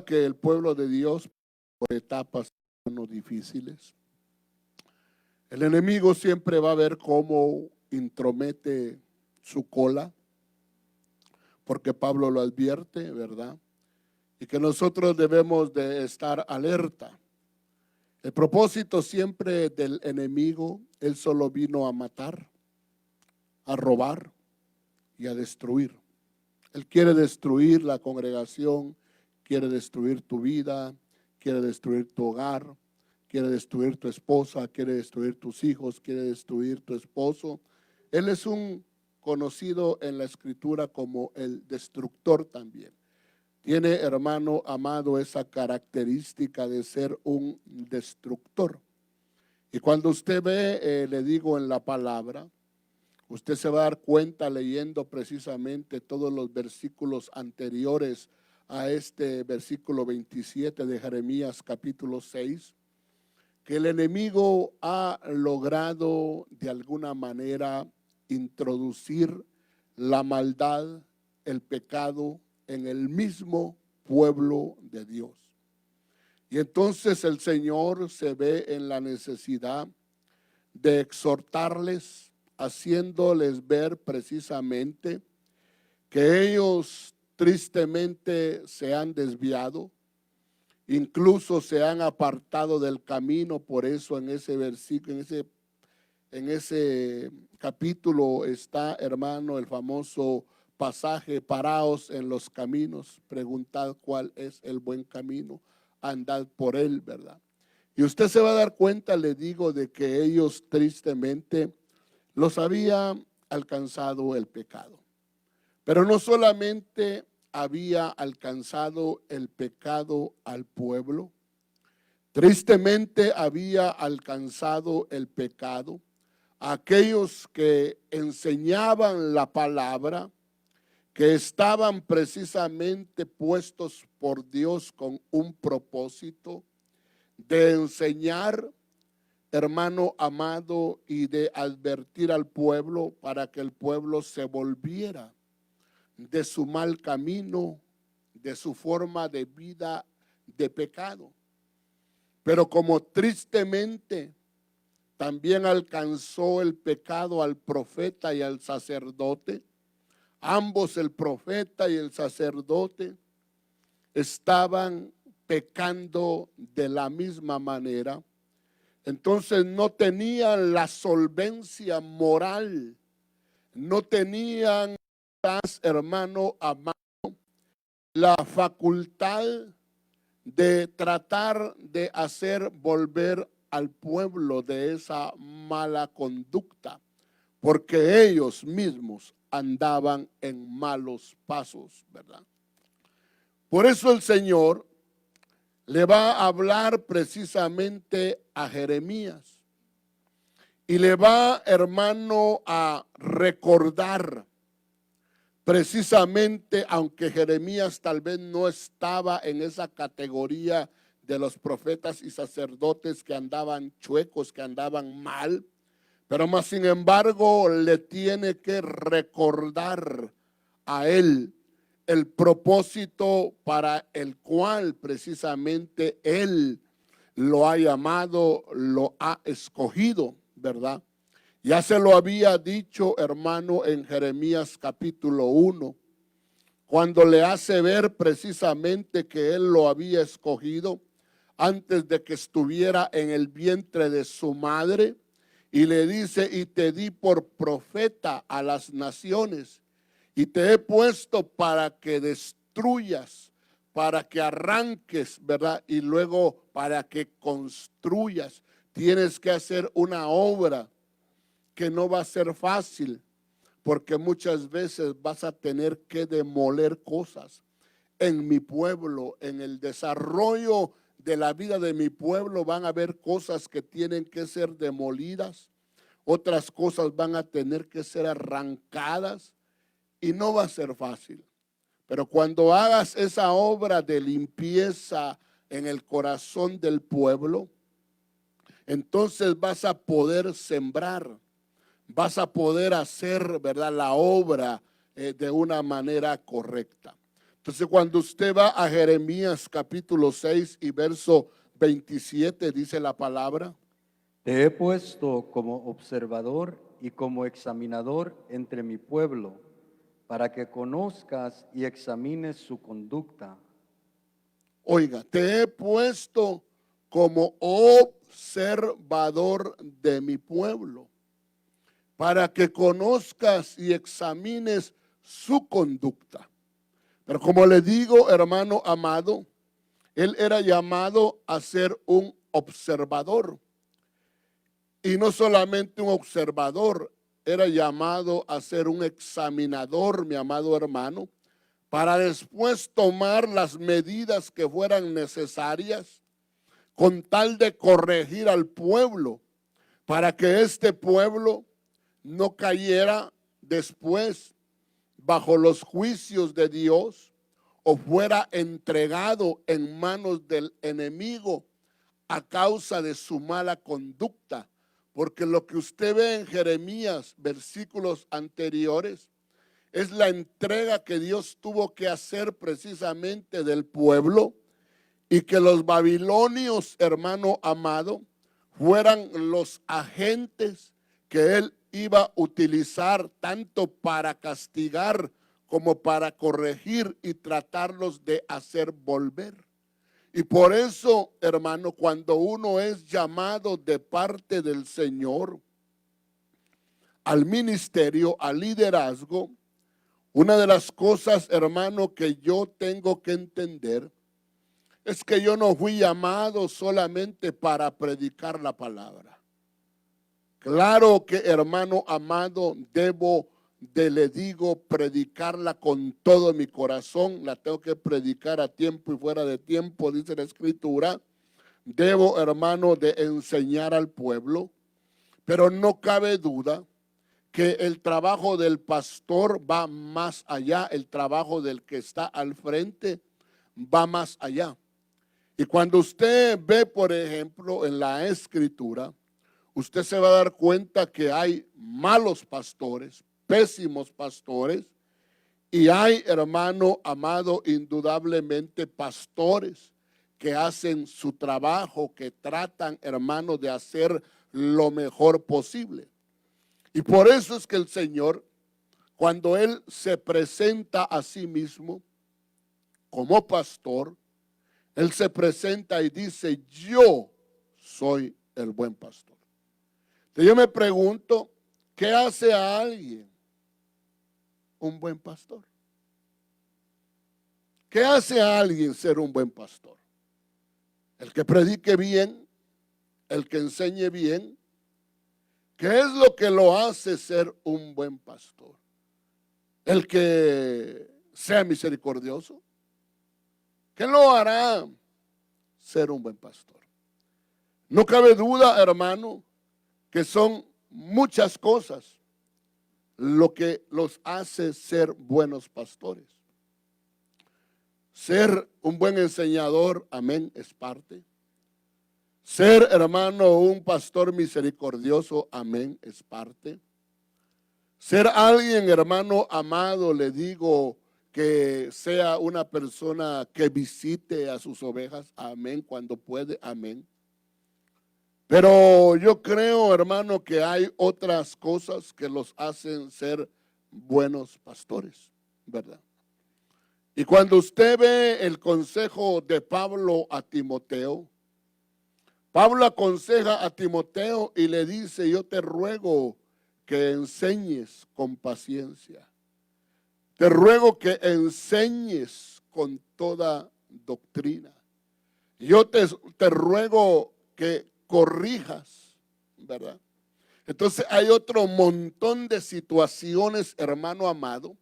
que el pueblo de Dios por etapas no difíciles. El enemigo siempre va a ver cómo intromete su cola, porque Pablo lo advierte, ¿verdad? Y que nosotros debemos de estar alerta. El propósito siempre del enemigo, él solo vino a matar, a robar y a destruir. Él quiere destruir la congregación, quiere destruir tu vida, quiere destruir tu hogar, quiere destruir tu esposa, quiere destruir tus hijos, quiere destruir tu esposo. Él es un conocido en la escritura como el destructor también. Tiene, hermano amado, esa característica de ser un destructor. Y cuando usted ve, le digo en la palabra, usted se va a dar cuenta leyendo precisamente todos los versículos anteriores a este versículo 27 de Jeremías capítulo 6, que el enemigo ha logrado de alguna manera introducir la maldad, el pecado en el mismo pueblo de Dios. Y entonces el Señor se ve en la necesidad de exhortarles, haciéndoles ver precisamente que ellos tristemente se han desviado, incluso se han apartado del camino. Por eso en ese versículo, en ese capítulo está, hermano, el famoso pasaje: paraos en los caminos, preguntad cuál es el buen camino, andad por él, ¿verdad? Y usted se va a dar cuenta, le digo, de que ellos tristemente los había alcanzado el pecado. Pero no solamente había alcanzado el pecado al pueblo, tristemente había alcanzado el pecado a aquellos que enseñaban la palabra, que estaban precisamente puestos por Dios con un propósito de enseñar, hermano amado, y de advertir al pueblo para que el pueblo se volviera de su mal camino, de su forma de vida de pecado. Pero como tristemente también alcanzó el pecado al profeta y al sacerdote, ambos, el profeta y el sacerdote, estaban pecando de la misma manera. Entonces no tenían la solvencia moral, no tenían, hermano amado, la facultad de tratar de hacer volver al pueblo de esa mala conducta, porque ellos mismos andaban en malos pasos, ¿verdad? Por eso el Señor le va a hablar precisamente a Jeremías y le va, hermano, a recordar precisamente, aunque Jeremías tal vez no estaba en esa categoría de los profetas y sacerdotes que andaban chuecos, que andaban mal, pero más sin embargo le tiene que recordar a él el propósito para el cual precisamente él lo ha llamado, lo ha escogido, ¿verdad? Ya se lo había dicho, hermano, en Jeremías capítulo 1, cuando le hace ver precisamente que él lo había escogido antes de que estuviera en el vientre de su madre, y le dice: y te di por profeta a las naciones, y te he puesto para que destruyas, para que arranques, ¿verdad? Y luego para que construyas. Tienes que hacer una obra que no va a ser fácil, porque muchas veces vas a tener que demoler cosas. En mi pueblo, en el desarrollo de la vida de mi pueblo, van a haber cosas que tienen que ser demolidas, otras cosas van a tener que ser arrancadas, y no va a ser fácil. Pero cuando hagas esa obra de limpieza en el corazón del pueblo, entonces vas a poder sembrar, vas a poder hacer, ¿verdad?, la obra de una manera correcta. Entonces, cuando usted va a Jeremías capítulo 6 y verso 27, dice la palabra: Te he puesto como observador y como examinador entre mi pueblo, para que conozcas y examines su conducta. Oiga, te he puesto como observador de mi pueblo, para que conozcas y examines su conducta. Pero como le digo, hermano amado, él era llamado a ser un observador. Y no solamente un observador, era llamado a ser un examinador, mi amado hermano, para después tomar las medidas que fueran necesarias con tal de corregir al pueblo, para que este pueblo no cayera después bajo los juicios de Dios o fuera entregado en manos del enemigo a causa de su mala conducta. Porque lo que usted ve en Jeremías, versículos anteriores, es la entrega que Dios tuvo que hacer precisamente del pueblo, y que los babilonios, hermano amado, fueran los agentes que él iba a utilizar tanto para castigar como para corregir y tratarlos de hacer volver. Y por eso, hermano, cuando uno es llamado de parte del Señor al ministerio, al liderazgo, una de las cosas, hermano, que yo tengo que entender es que yo no fui llamado solamente para predicar la palabra. Claro que, hermano amado, le digo, predicarla con todo mi corazón. La tengo que predicar a tiempo y fuera de tiempo, dice la Escritura. Debo, hermano, de enseñar al pueblo, pero no cabe duda que el trabajo del pastor va más allá, el trabajo del que está al frente va más allá. Y cuando usted ve, por ejemplo, en la Escritura, usted se va a dar cuenta que hay malos pastores, pésimos pastores, y hay, hermano amado, indudablemente pastores que hacen su trabajo, que tratan, hermano, de hacer lo mejor posible. Y por eso es que el Señor, cuando Él se presenta a sí mismo como pastor, Él se presenta y dice: yo soy el buen pastor. Entonces yo me pregunto, ¿qué hace a alguien un buen pastor? ¿Qué hace a alguien ser un buen pastor? El que predique bien, el que enseñe bien. ¿Qué es lo que lo hace ser un buen pastor? El que sea misericordioso. ¿Qué lo hará ser un buen pastor? No cabe duda, hermano, que son muchas cosas lo que los hace ser buenos pastores. Ser un buen enseñador, amén, es parte. Ser, hermano, un pastor misericordioso, amén, es parte. Ser alguien, hermano amado, le digo, que sea una persona que visite a sus ovejas, amén, cuando puede, amén. Pero yo creo, hermano, que hay otras cosas que los hacen ser buenos pastores, ¿verdad? Y cuando usted ve el consejo de Pablo a Timoteo, Pablo aconseja a Timoteo y le dice: yo te ruego que enseñes con paciencia. Te ruego que enseñes con toda doctrina. Yo te ruego que corrijas, ¿verdad? Entonces hay otro montón de situaciones, hermano amado,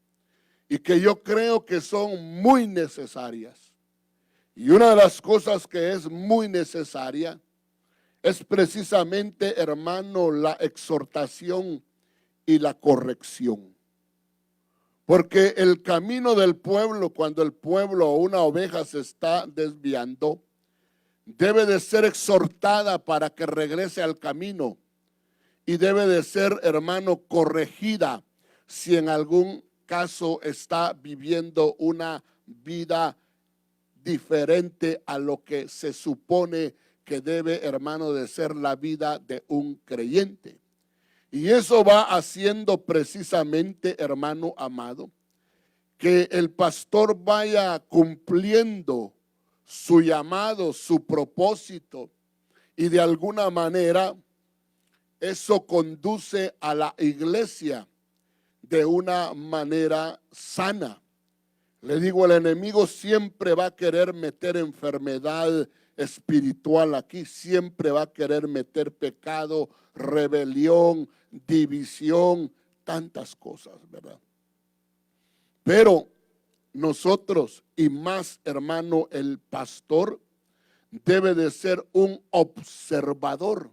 y que yo creo que son muy necesarias. Y una de las cosas que es muy necesaria es precisamente, hermano, la exhortación y la corrección. Porque el camino del pueblo, cuando el pueblo o una oveja se está desviando, debe de ser exhortada para que regrese al camino, y debe de ser, hermano, corregida si en algún caso está viviendo una vida diferente a lo que se supone que debe, hermano, de ser la vida de un creyente. Y eso va haciendo precisamente, hermano amado, que el pastor vaya cumpliendo su llamado, su propósito, y de alguna manera eso conduce a la iglesia de una manera sana. Le digo, el enemigo siempre va a querer meter enfermedad espiritual aquí, siempre va a querer meter pecado, rebelión, división, tantas cosas, ¿verdad? Pero nosotros, y más, hermano, el pastor debe de ser un observador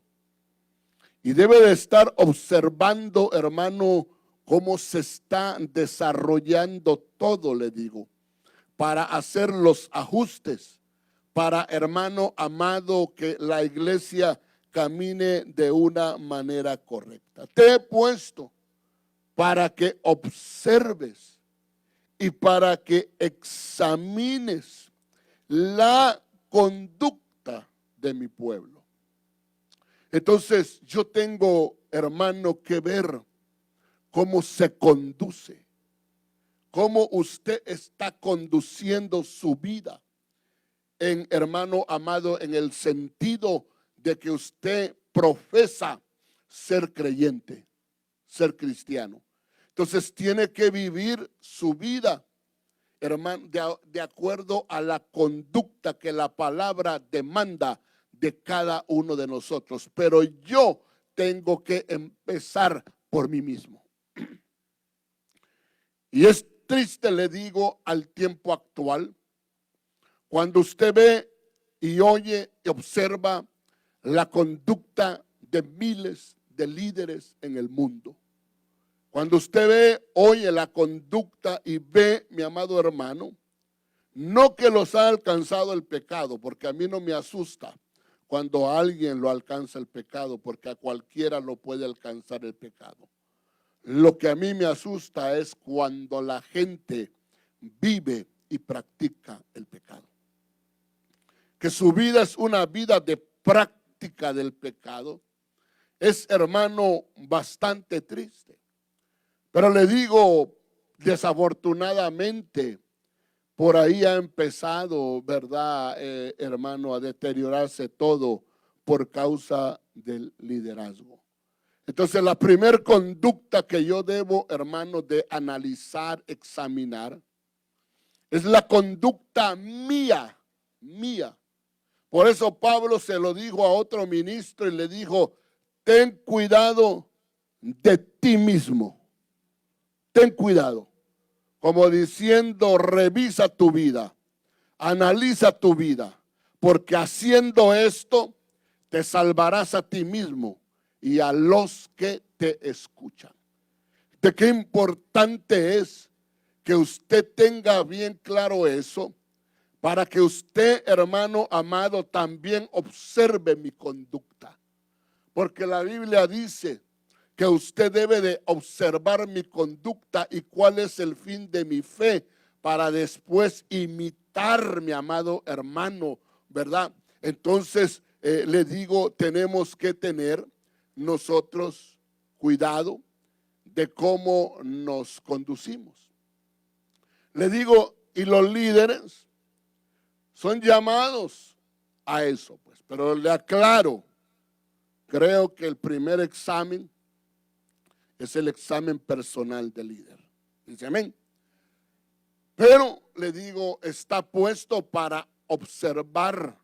y debe de estar observando, hermano, cómo se está desarrollando todo, le digo, para hacer los ajustes, para, hermano amado, que la iglesia camine de una manera correcta. Te he puesto para que observes y para que examines la conducta de mi pueblo. Entonces yo tengo, hermano, que ver cómo se conduce, cómo usted está conduciendo su vida, hermano amado, en el sentido de que usted profesa ser creyente, ser cristiano. Entonces tiene que vivir su vida, hermano, de acuerdo a la conducta que la palabra demanda de cada uno de nosotros. Pero yo tengo que empezar por mí mismo. Y es triste, le digo, al tiempo actual, cuando usted ve y oye y observa la conducta de miles de líderes en el mundo. Cuando usted ve, oye la conducta y ve, mi amado hermano, no que los ha alcanzado el pecado, porque a mí no me asusta cuando a alguien lo alcanza el pecado, porque a cualquiera lo puede alcanzar el pecado. Lo que a mí me asusta es cuando la gente vive y practica el pecado. Que su vida es una vida de práctica del pecado. Es, hermano, bastante triste. Pero le digo, desafortunadamente, por ahí ha empezado, ¿verdad, hermano, a deteriorarse todo por causa del liderazgo. Entonces, la primera conducta que yo debo, hermano, de analizar, examinar, es la conducta mía. Por eso Pablo se lo dijo a otro ministro y le dijo, ten cuidado de ti mismo. Ten cuidado. Como diciendo, revisa tu vida, analiza tu vida, porque haciendo esto te salvarás a ti mismo y a los que te escuchan. De qué importante es que usted tenga bien claro eso, para que usted, hermano amado, también observe mi conducta. Porque la Biblia dice que usted debe de observar mi conducta y cuál es el fin de mi fe, para después imitar, mi amado hermano, ¿verdad? Entonces, le digo, tenemos que tener nosotros cuidado de cómo nos conducimos. Le digo, y los líderes son llamados a eso, pues, pero le aclaro, creo que el primer examen es el examen personal del líder. Dice amén. Pero le digo, está puesto para observar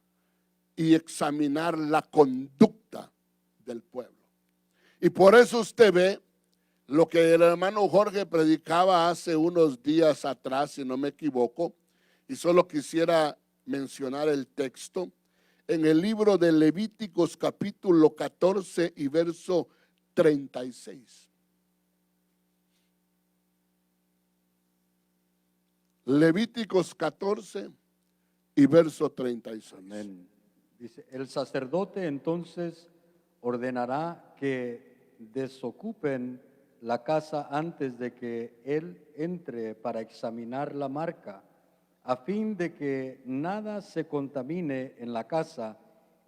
y examinar la conducta del pueblo. Y por eso usted ve lo que el hermano Jorge predicaba hace unos días atrás, si no me equivoco, y solo quisiera mencionar el texto en el libro de Levíticos capítulo 14 y verso 36. Levíticos 14 y verso 36. Amén. Dice, el sacerdote entonces ordenará que desocupen la casa antes de que él entre para examinar la marca. a fin de que nada se contamine en la casa,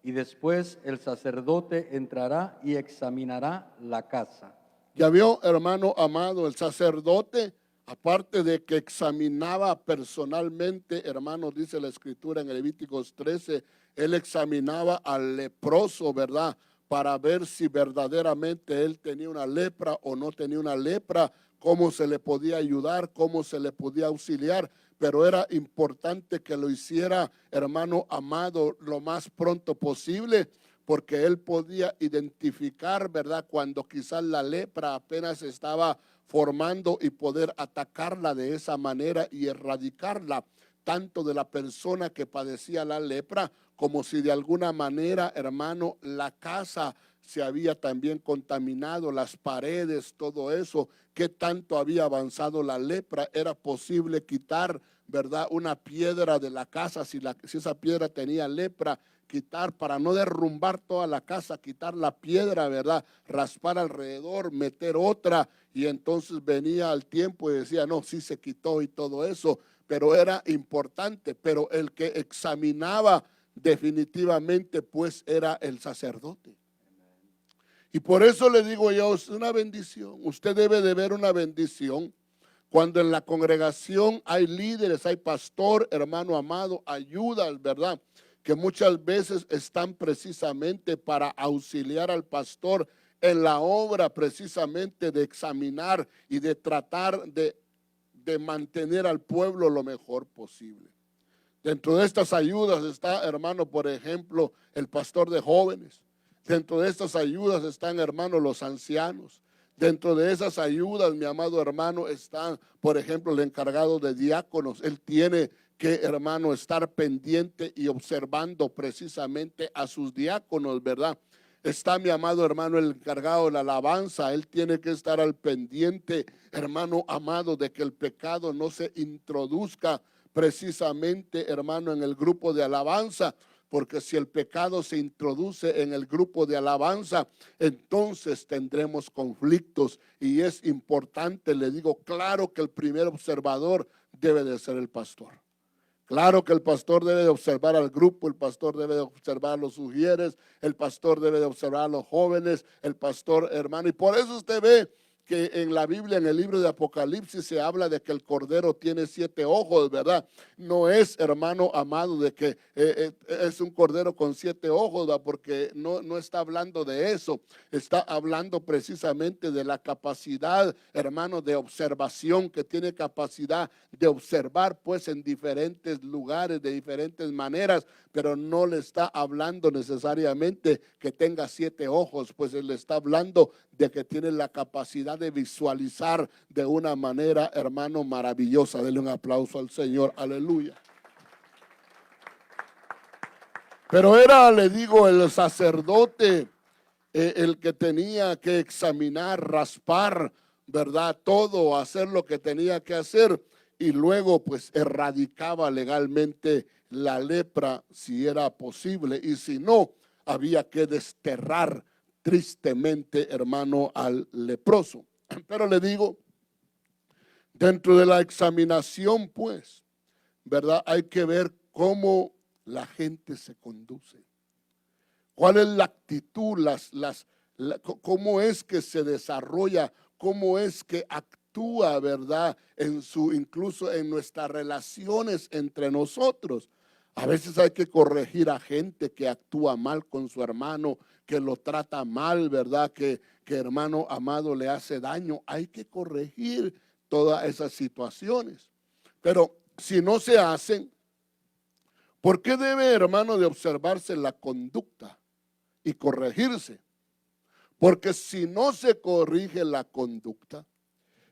y después el sacerdote entrará y examinará la casa. Ya vio, hermano amado, el sacerdote, aparte de que examinaba personalmente, hermano, dice la escritura en Levíticos 13, él examinaba al leproso, ¿verdad? Para ver si verdaderamente él tenía una lepra o no tenía una lepra, cómo se le podía ayudar, cómo se le podía auxiliar. Pero era importante que lo hiciera, hermano amado, lo más pronto posible, porque él podía identificar, ¿verdad? Cuando quizás la lepra apenas estaba formando y poder atacarla de esa manera y erradicarla, tanto de la persona que padecía la lepra, como si de alguna manera, hermano, la casa se había también contaminado, las paredes, todo eso, qué tanto había avanzado la lepra, era posible quitar, ¿verdad? Una piedra de la casa, si esa piedra tenía lepra, quitar para no derrumbar toda la casa, quitar la piedra, ¿verdad? Raspar alrededor, meter otra, y entonces venía al tiempo y decía, no, sí se quitó y todo eso, pero era importante. Pero el que examinaba definitivamente pues era el sacerdote. Y por eso le digo yo, es una bendición. Usted debe de ver una bendición cuando en la congregación hay líderes, hay pastor, hermano amado, ayudas, ¿verdad? Que muchas veces están precisamente para auxiliar al pastor en la obra precisamente de examinar y de tratar de mantener al pueblo lo mejor posible. Dentro de estas ayudas está, hermano, por ejemplo, el pastor de jóvenes. Dentro de estas ayudas están, hermano, los ancianos. Dentro de esas ayudas, mi amado hermano, están, por ejemplo, el encargado de diáconos. Él tiene que, hermano, estar pendiente y observando precisamente a sus diáconos, ¿verdad? Está, mi amado hermano, el encargado de la alabanza. Él tiene que estar al pendiente, hermano amado, de que el pecado no se introduzca precisamente, hermano, en el grupo de alabanza, porque si el pecado se introduce en el grupo de alabanza, entonces tendremos conflictos. Y es importante, le digo, claro que el primer observador debe de ser el pastor. Claro que el pastor debe de observar al grupo, el pastor debe de observar a los sugieres, el pastor debe de observar a los jóvenes, el pastor, hermano. Y por eso usted ve que en la Biblia, en el libro de Apocalipsis, se habla de que el Cordero tiene 7 ojos, ¿verdad? No es, hermano amado, de que es un Cordero con 7 ojos, ¿verdad? Porque no está hablando de eso. Está hablando precisamente de la capacidad, hermano, de observación, que tiene capacidad de observar, pues, en diferentes lugares, de diferentes maneras, pero no le está hablando necesariamente que tenga 7 ojos, pues él le está hablando de que tiene la capacidad de visualizar de una manera, hermano, maravillosa. Denle un aplauso al Señor, aleluya. Pero era, le digo, el sacerdote el que tenía que examinar, raspar, ¿verdad? Todo, hacer lo que tenía que hacer, y luego pues erradicaba legalmente la lepra si era posible, y si no, había que desterrar tristemente, hermano, al leproso. Pero le digo, dentro de la examinación, pues, ¿verdad? Hay que ver cómo la gente se conduce. ¿Cuál es la actitud? ¿Cómo es que se desarrolla? ¿Cómo es que actúa, verdad? Incluso en nuestras relaciones entre nosotros. A veces hay que corregir a gente que actúa mal con su hermano, que lo trata mal, ¿verdad? Que hermano amado le hace daño. Hay que corregir todas esas situaciones. Pero si no se hacen, ¿por qué debe, hermano, de observarse la conducta y corregirse? Porque si no se corrige la conducta,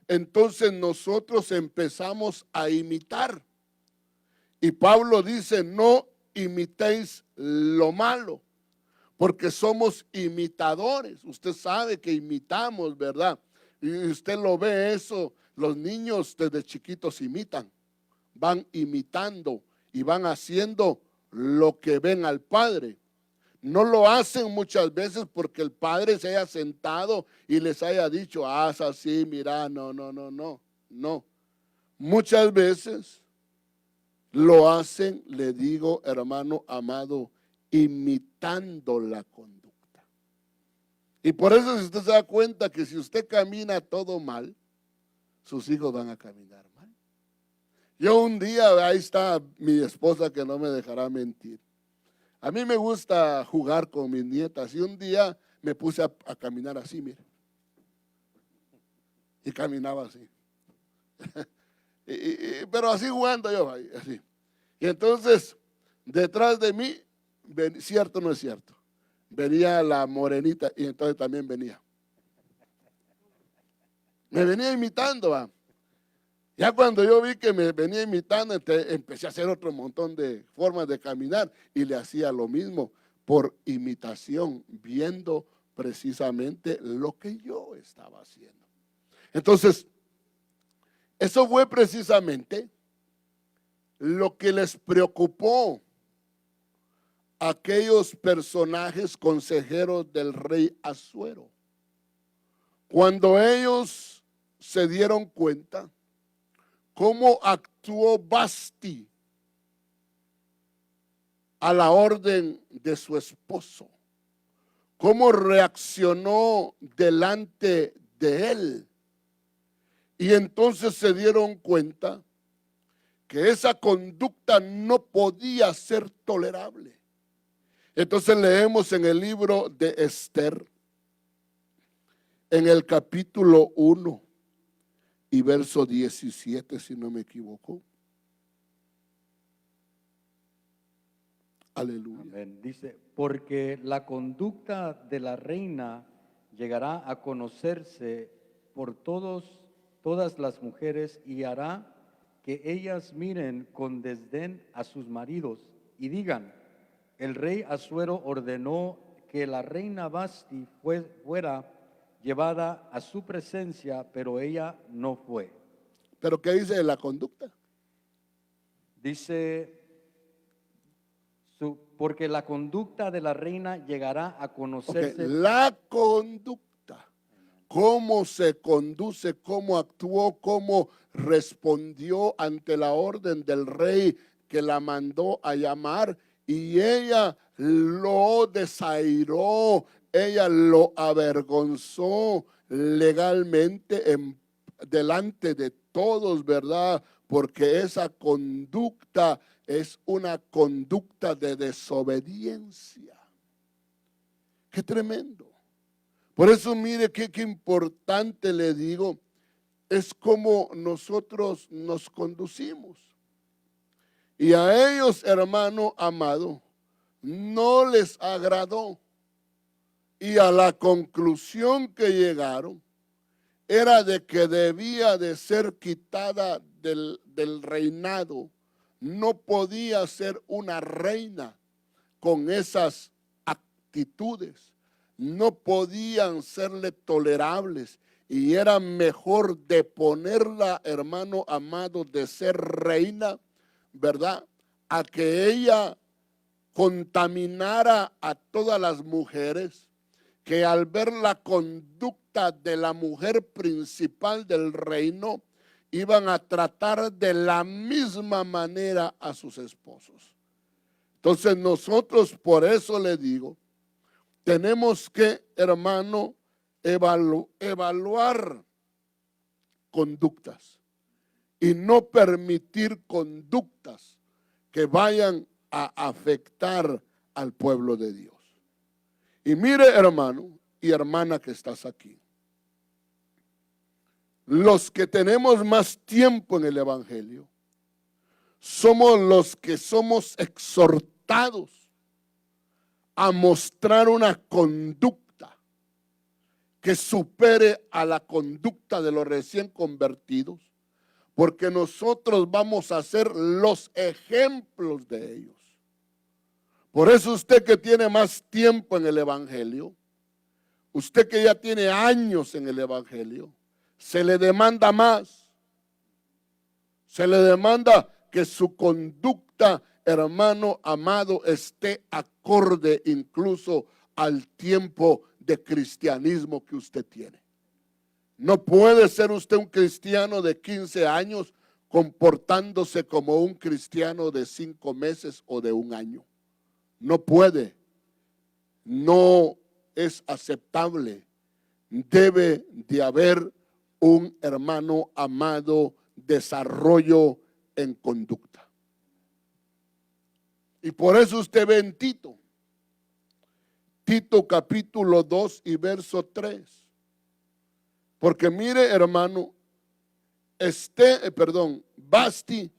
entonces nosotros empezamos a imitar. Y Pablo dice, no imitéis lo malo, porque somos imitadores. Usted sabe que imitamos, ¿verdad? Y usted lo ve eso, los niños desde chiquitos imitan, van imitando y van haciendo lo que ven al padre. No lo hacen muchas veces porque el padre se haya sentado y les haya dicho, haz así, mira, no. Muchas veces lo hacen, le digo, hermano amado, imitando la conducta. Y por eso, si usted se da cuenta que si usted camina todo mal, sus hijos van a caminar mal. Yo un día, ahí está mi esposa que no me dejará mentir. A mí me gusta jugar con mis nietas y un día me puse a caminar así, mire. Y caminaba así. Pero así jugando yo, así. Y entonces, detrás de mí, cierto o no es cierto, venía la morenita y entonces también venía. Me venía imitando, va. Ya cuando yo vi que me venía imitando, empecé a hacer otro montón de formas de caminar y le hacía lo mismo por imitación, viendo precisamente lo que yo estaba haciendo. Entonces, eso fue precisamente lo que les preocupó a aquellos personajes consejeros del rey Asuero. Cuando ellos se dieron cuenta cómo actuó Vasti a la orden de su esposo, cómo reaccionó delante de él. Y entonces se dieron cuenta que esa conducta no podía ser tolerable. Entonces leemos en el libro de Esther, en el capítulo 1 y verso 17, si no me equivoco. Aleluya. Amén. Dice, porque la conducta de la reina llegará a conocerse por todas las mujeres y hará que ellas miren con desdén a sus maridos y digan, el rey Asuero ordenó que la reina Vasti fuera llevada a su presencia, pero ella no fue. ¿Pero qué dice de la conducta? Dice, porque la conducta de la reina llegará a conocerse. La conducta, cómo se conduce, cómo actuó, cómo respondió ante la orden del rey que la mandó a llamar, y ella lo desairó, ella lo avergonzó legalmente delante de todos, ¿verdad? Porque esa conducta es una conducta de desobediencia. Qué tremendo. Por eso mire qué importante, le digo, es como nosotros nos conducimos. Y a ellos, hermano amado, no les agradó. Y a la conclusión que llegaron era de que debía de ser quitada del reinado. No podía ser una reina con esas actitudes. No podían serle tolerables. Y era mejor deponerla, hermano amado, de ser reina, ¿verdad? A que ella contaminara a todas las mujeres, que al ver la conducta de la mujer principal del reino, iban a tratar de la misma manera a sus esposos. Entonces nosotros, por eso le digo, tenemos que, hermano, evaluar conductas y no permitir conductas que vayan a afectar al pueblo de Dios. Y mire, hermano y hermana que estás aquí, los que tenemos más tiempo en el evangelio somos los que somos exhortados a mostrar una conducta que supere a la conducta de los recién convertidos, porque nosotros vamos a ser los ejemplos de ellos. Por eso usted que tiene más tiempo en el evangelio, usted que ya tiene años en el evangelio, se le demanda más. Se le demanda que su conducta, hermano amado, esté acorde incluso al tiempo de cristianismo que usted tiene. No puede ser usted un cristiano de 15 años comportándose como un cristiano de 5 meses o de 1 año. No puede, no es aceptable. Debe de haber un, hermano amado, desarrollo en conducta. Y por eso usted ve en Tito capítulo 2 y verso 3. Porque mire, hermano, Basti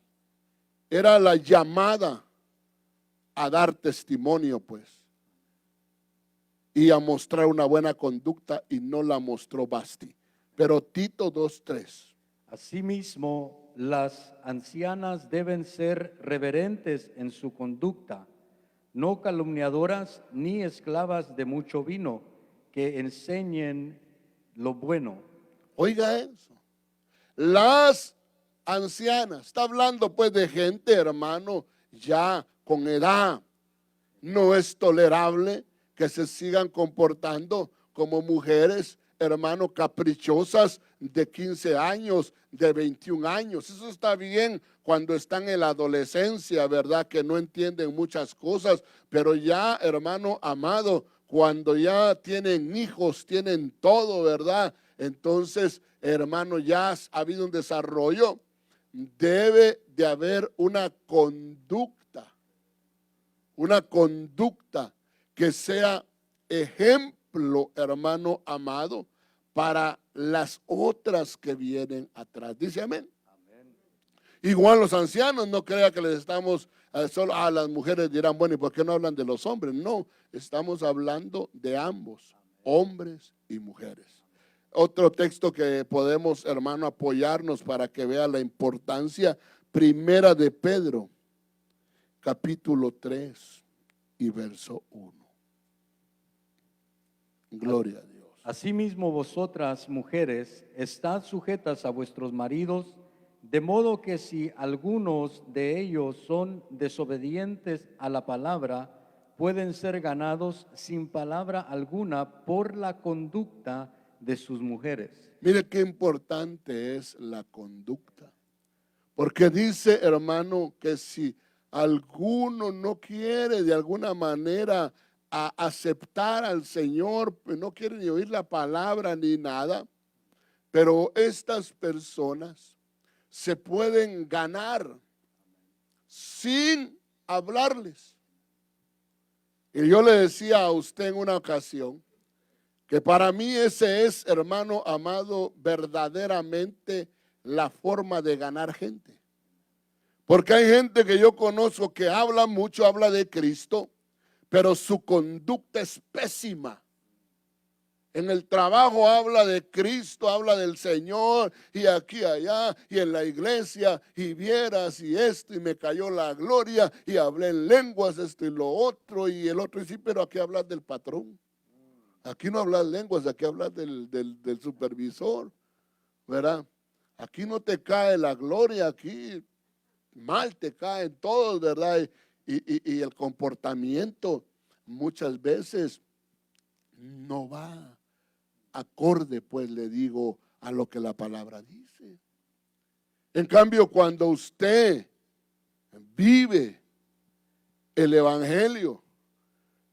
era la llamada a dar testimonio, pues, y a mostrar una buena conducta, y no la mostró Basti. Pero Tito 2:3. Asimismo, las ancianas deben ser reverentes en su conducta, no calumniadoras ni esclavas de mucho vino, que enseñen lo bueno. Oiga eso. Las ancianas, está hablando pues de gente, hermano, ya con edad. No es tolerable que se sigan comportando como mujeres, hermano, caprichosas de 15 años, de 21 años. Eso está bien cuando están en la adolescencia, ¿verdad? Que no entienden muchas cosas, pero ya, hermano amado, cuando ya tienen hijos, tienen todo, ¿verdad? Entonces, hermano, ya ha habido un desarrollo. Debe de haber una conducta que sea ejemplo, hermano amado, para las otras que vienen atrás. Dice amén. Amén. Igual los ancianos, no crea que les estamos solo a las mujeres dirán, bueno, ¿y por qué no hablan de los hombres? No, estamos hablando de ambos, hombres y mujeres. Otro texto que podemos, hermano, apoyarnos para que vea la importancia, Primera de Pedro, capítulo 3 y verso 1. Gloria a Dios. Asimismo, vosotras, mujeres, estad sujetas a vuestros maridos, de modo que si algunos de ellos son desobedientes a la palabra, pueden ser ganados sin palabra alguna por la conducta de sus mujeres. Mire qué importante es la conducta. Porque dice, hermano, que si alguno no quiere de alguna manera a aceptar al Señor, pues no quiere ni oír la palabra ni nada, pero estas personas se pueden ganar sin hablarles. Y yo le decía a usted en una ocasión que para mí ese es, hermano amado, verdaderamente la forma de ganar gente. Porque hay gente que yo conozco que habla mucho, habla de Cristo, pero su conducta es pésima. En el trabajo habla de Cristo, habla del Señor, y aquí, allá, y en la iglesia, y vieras, y esto, y me cayó la gloria, y hablé en lenguas, esto y lo otro, y el otro, y sí, pero aquí hablas del patrón. Aquí no hablas lenguas, aquí hablas del supervisor, ¿verdad? Aquí no te cae la gloria, aquí mal te caen todos, ¿verdad? Y el comportamiento muchas veces no va acorde, pues le digo, a lo que la palabra dice. En cambio, cuando usted vive el evangelio,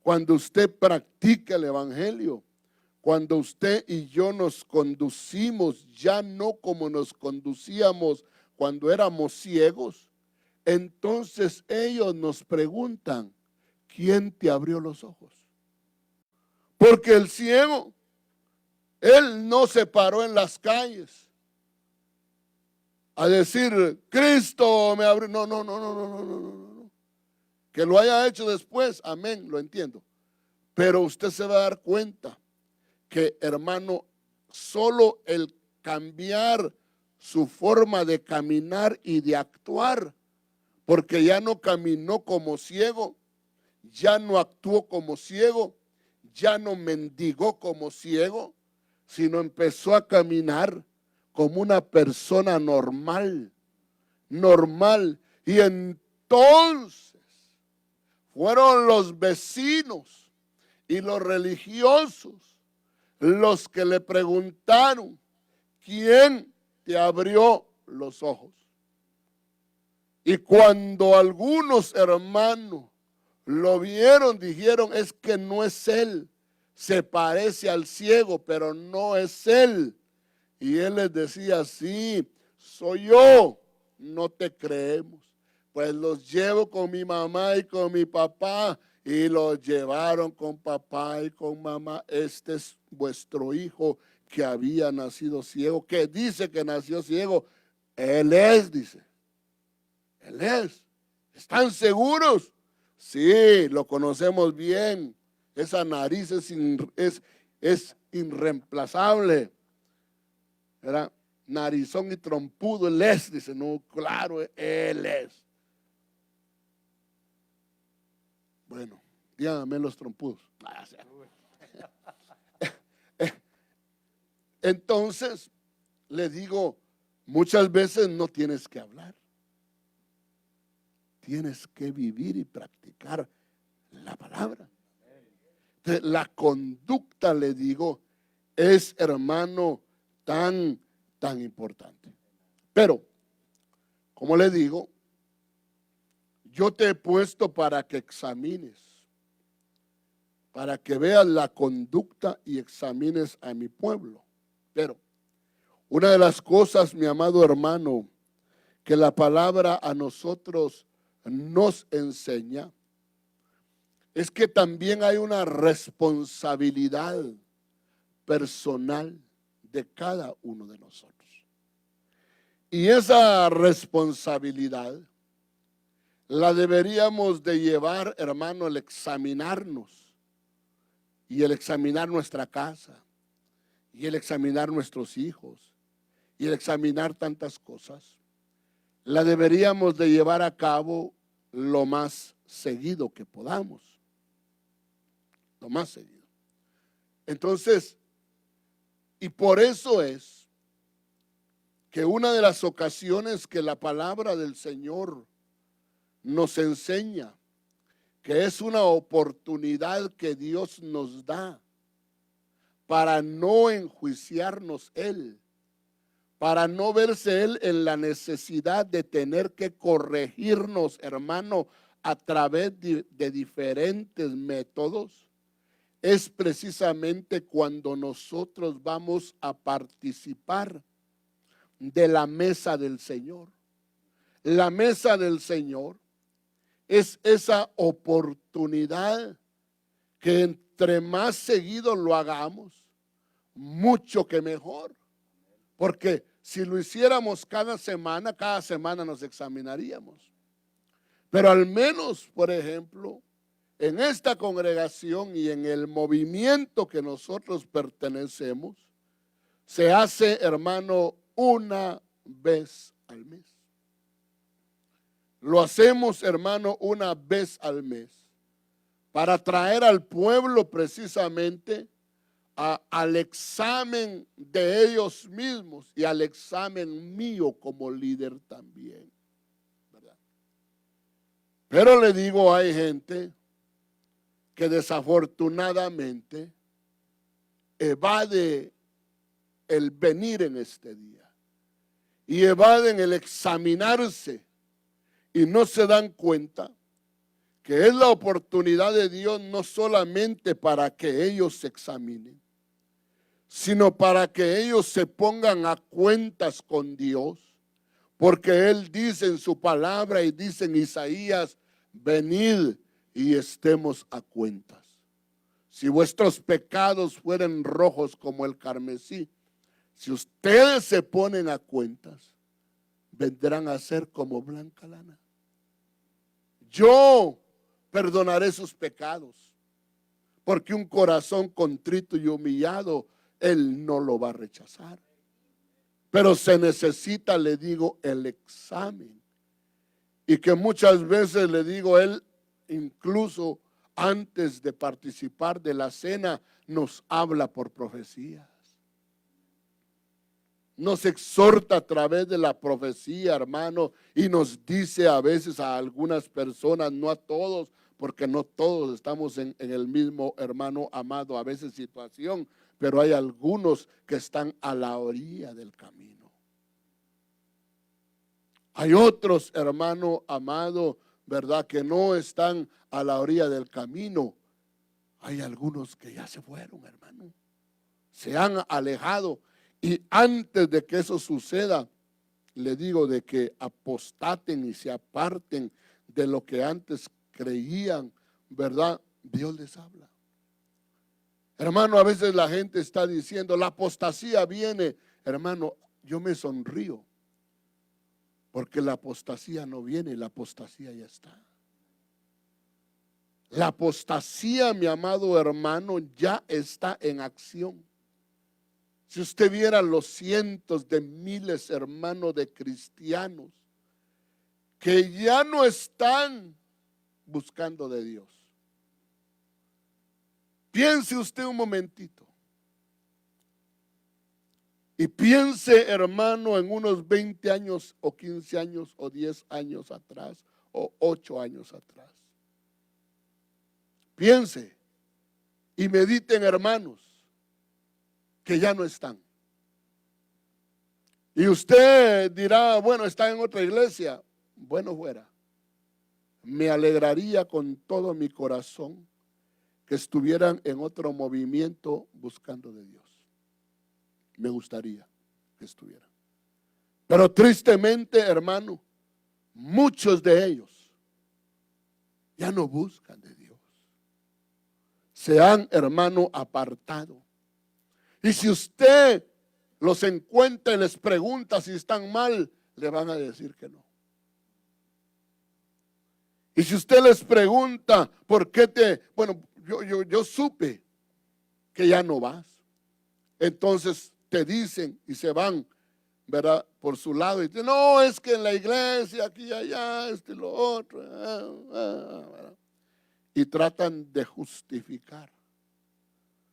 cuando usted practica el evangelio, cuando usted y yo nos conducimos ya no como nos conducíamos cuando éramos ciegos, entonces ellos nos preguntan, ¿quién te abrió los ojos? Porque el ciego, él no se paró en las calles a decir, Cristo me abrió. No. Que lo haya hecho después, amén, lo entiendo. Pero usted se va a dar cuenta que, hermano, solo el cambiar su forma de caminar y de actuar, porque ya no caminó como ciego, ya no actuó como ciego, ya no mendigó como ciego, sino empezó a caminar como una persona normal. Y entonces fueron los vecinos y los religiosos los que le preguntaron, ¿quién te abrió los ojos? Y cuando algunos hermanos lo vieron, dijeron, es que no es él. Se parece al ciego, pero no es él. Y él les decía, sí, soy yo. No te creemos. Pues los llevo con mi mamá y con mi papá. Y los llevaron con papá y con mamá. Este es vuestro hijo que había nacido ciego, que dice que nació ciego. Él es, dice. Él es. ¿Están seguros? Sí, lo conocemos bien. Esa nariz es irreemplazable. Era narizón y trompudo. Él es, dice. No, claro, él es. Bueno, díganme los trompudos. Entonces, le digo, muchas veces no tienes que hablar. Tienes que vivir y practicar la palabra. Entonces, la conducta, le digo, es, hermano, tan importante. Pero, como le digo, yo te he puesto para que examines, para que veas la conducta y examines a mi pueblo. Pero, una de las cosas, mi amado hermano, que la palabra a nosotros nos enseña, es que también hay una responsabilidad personal de cada uno de nosotros. Y esa responsabilidad la deberíamos de llevar, hermano, el examinarnos y el examinar nuestra casa y el examinar nuestros hijos y el examinar tantas cosas. La deberíamos de llevar a cabo lo más seguido que podamos. Lo más seguido. Entonces, y por eso es que una de las ocasiones que la palabra del Señor nos enseña, que es una oportunidad que Dios nos da para no enjuiciarnos Él, para no verse Él en la necesidad de tener que corregirnos, hermano, a través de diferentes métodos, es precisamente cuando nosotros vamos a participar de la mesa del Señor. La mesa del Señor es esa oportunidad que entre más seguido lo hagamos, mucho que mejor. Porque si lo hiciéramos cada semana nos examinaríamos. Pero al menos, por ejemplo, en esta congregación y en el movimiento que nosotros pertenecemos, se hace, hermano, una vez al mes. Lo hacemos, hermano, una vez al mes, para traer al pueblo precisamente al examen de ellos mismos y al examen mío como líder también, ¿verdad? Pero le digo, hay gente que desafortunadamente evade el venir en este día y evaden el examinarse y no se dan cuenta que es la oportunidad de Dios no solamente para que ellos se examinen, sino para que ellos se pongan a cuentas con Dios, porque Él dice en su palabra y dice en Isaías, venid y estemos a cuentas. Si vuestros pecados fueren rojos como el carmesí, si ustedes se ponen a cuentas, vendrán a ser como blanca lana. Yo perdonaré sus pecados, porque un corazón contrito y humillado, Él no lo va a rechazar. Pero se necesita, le digo, el examen. Y que muchas veces, le digo, Él incluso antes de participar de la cena nos habla por profecías. Nos exhorta a través de la profecía, hermano, y nos dice a veces a algunas personas, no a todos, porque no todos estamos en el mismo, hermano amado, a veces situación, pero hay algunos que están a la orilla del camino. Hay otros, hermano amado, ¿verdad?, que no están a la orilla del camino. Hay algunos que ya se fueron, hermano. Se han alejado. Y antes de que eso suceda, le digo de que apostaten y se aparten de lo que antes creían, ¿verdad? Dios les habla. Hermano, a veces la gente está diciendo, la apostasía viene. Hermano, yo me sonrío, porque la apostasía no viene, la apostasía ya está. La apostasía, mi amado hermano, ya está en acción. Si usted viera los cientos de miles, hermano, de cristianos que ya no están buscando de Dios. Piense usted un momentito. Y piense, hermano, en unos 20 años o 15 años o 10 años atrás o 8 años atrás. Piense y mediten, hermanos, que ya no están. Y usted dirá, bueno, está en otra iglesia. Bueno, fuera. Me alegraría con todo mi corazón que estuvieran en otro movimiento buscando de Dios. Me gustaría que estuvieran. Pero tristemente, hermano, muchos de ellos ya no buscan de Dios. Se han, hermano, apartado. Y si usted los encuentra y les pregunta si están mal, le van a decir que no. Y si usted les pregunta, ¿por qué yo supe que ya no vas? Entonces te dicen y se van, ¿verdad?, por su lado y dicen, no, es que en la iglesia, aquí y allá, esto y lo otro. Y tratan de justificar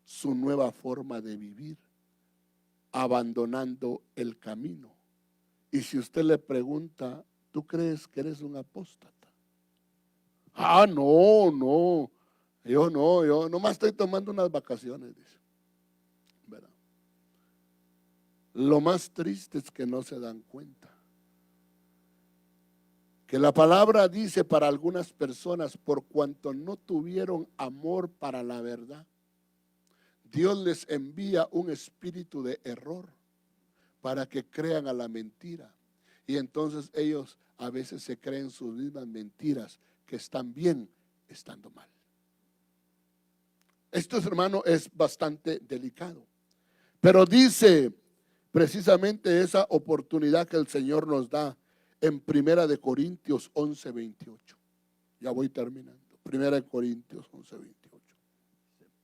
su nueva forma de vivir, abandonando el camino. Y si usted le pregunta, ¿tú crees que eres un apóstata? Ah, no, yo nomás estoy tomando unas vacaciones, dice. ¿Verdad? Lo más triste es que no se dan cuenta que la palabra dice para algunas personas, por cuanto no tuvieron amor para la verdad, Dios les envía un espíritu de error para que crean a la mentira. Y entonces ellos a veces se creen sus mismas mentiras, que están bien estando mal. Esto, hermano, es bastante delicado. Pero dice precisamente esa oportunidad que el Señor nos da en 1 Corintios 11:28. Ya voy terminando. 1 Corintios 11:28.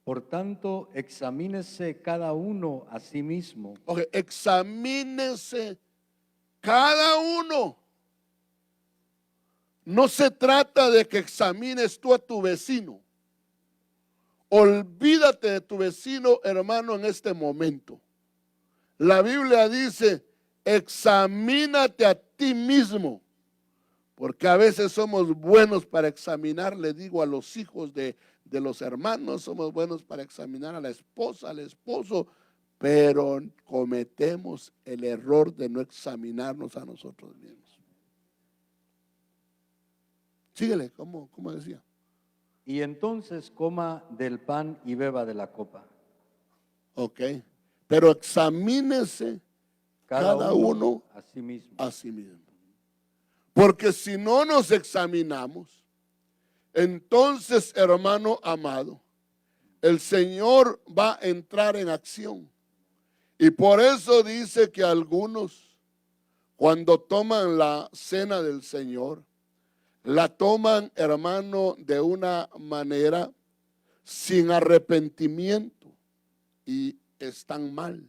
Por tanto, examínese cada uno a sí mismo. Ok, examínese cada uno. No se trata de que examines tú a tu vecino. Olvídate de tu vecino, hermano, en este momento. La Biblia dice, examínate a ti mismo. Porque a veces somos buenos para examinar, le digo a los hijos de los hermanos, somos buenos para examinar a la esposa, al esposo, pero cometemos el error de no examinarnos a nosotros mismos. Síguele, ¿cómo decía? Y entonces coma del pan y beba de la copa. Ok, pero examínese cada uno a sí mismo. a sí mismo. Porque si no nos examinamos, entonces, hermano amado, el Señor va a entrar en acción. Y por eso dice que algunos, cuando toman la cena del Señor, la toman, hermano, de una manera sin arrepentimiento y están mal.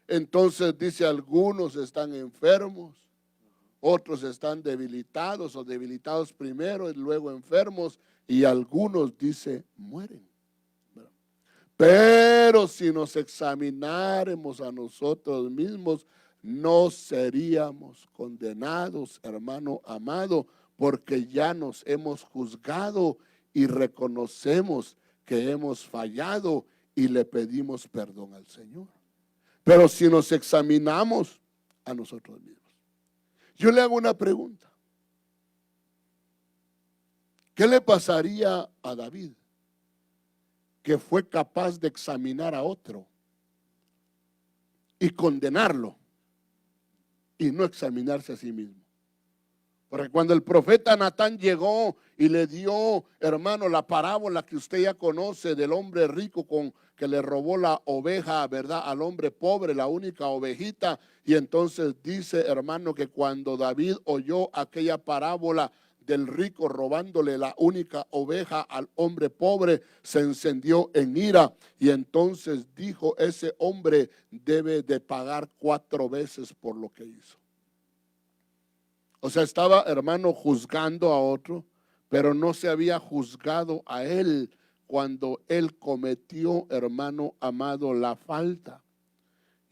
Entonces dice, algunos están enfermos, otros están debilitados o debilitados primero y luego enfermos, y algunos, dice, mueren. Pero si nos examináramos a nosotros mismos, no seríamos condenados, hermano amado, porque ya nos hemos juzgado y reconocemos que hemos fallado y le pedimos perdón al Señor. Pero si nos examinamos a nosotros mismos, Yo le hago una pregunta. ¿Qué le pasaría a David, que fue capaz de examinar a otro y condenarlo y no examinarse a sí mismo? Porque cuando el profeta Natán llegó y le dio, hermano, la parábola que usted ya conoce del hombre rico que le robó la oveja, ¿verdad?, al hombre pobre, la única ovejita. Y entonces dice, hermano, que cuando David oyó aquella parábola del rico robándole la única oveja al hombre pobre, se encendió en ira y entonces dijo, ese hombre debe de pagar 4 veces por lo que hizo. O sea, estaba, hermano, juzgando a otro, pero no se había juzgado a él cuando él cometió, hermano amado, la falta.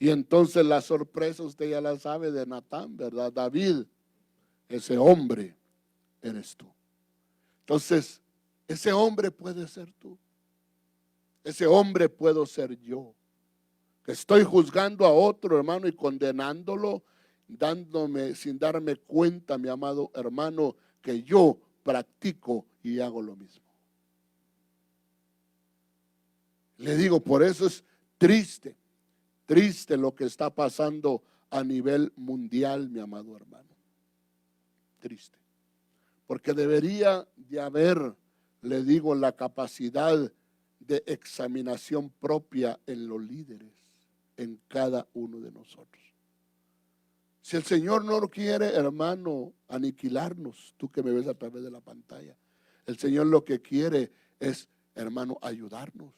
Y entonces la sorpresa, usted ya la sabe, de Natán, ¿verdad? David, ese hombre eres tú. Entonces, ese hombre puede ser tú. Ese hombre puedo ser yo. Que estoy juzgando a otro, hermano, y condenándolo, dándome, sin darme cuenta, mi amado hermano, que yo practico y hago lo mismo. Le digo, por eso es triste, triste lo que está pasando a nivel mundial, mi amado hermano. Triste. Porque debería de haber, le digo, la capacidad de examinación propia en los líderes, en cada uno de nosotros. Si el Señor no quiere, hermano, aniquilarnos, tú que me ves a través de la pantalla, el Señor lo que quiere es, hermano, ayudarnos.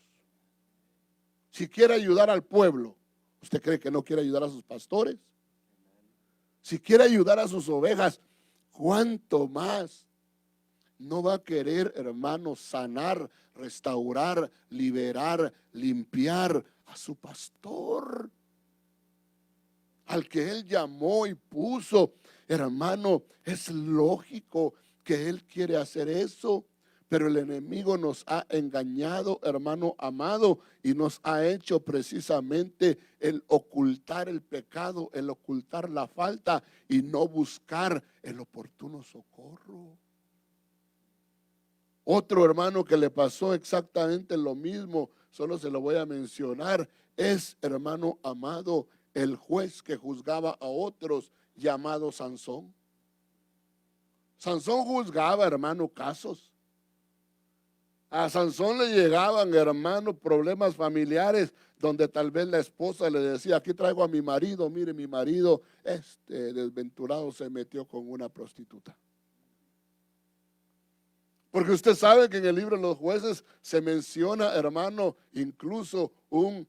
Si quiere ayudar al pueblo, ¿usted cree que no quiere ayudar a sus pastores? Si quiere ayudar a sus ovejas, ¿cuánto más no va a querer, hermano, sanar, restaurar, liberar, limpiar a su pastor? Al que él llamó y puso, hermano, es lógico que él quiere hacer eso, pero el enemigo nos ha engañado, hermano amado, y nos ha hecho precisamente el ocultar el pecado, el ocultar la falta y no buscar el oportuno socorro. Otro hermano que le pasó exactamente lo mismo, solo se lo voy a mencionar, es, hermano amado, el juez que juzgaba a otros, llamado Sansón. Sansón juzgaba, hermano, casos. A Sansón le llegaban, hermano, problemas familiares donde tal vez la esposa le decía, aquí traigo a mi marido, mire, mi marido, desventurado, se metió con una prostituta. Porque usted sabe que en el libro de los jueces se menciona, hermano, incluso un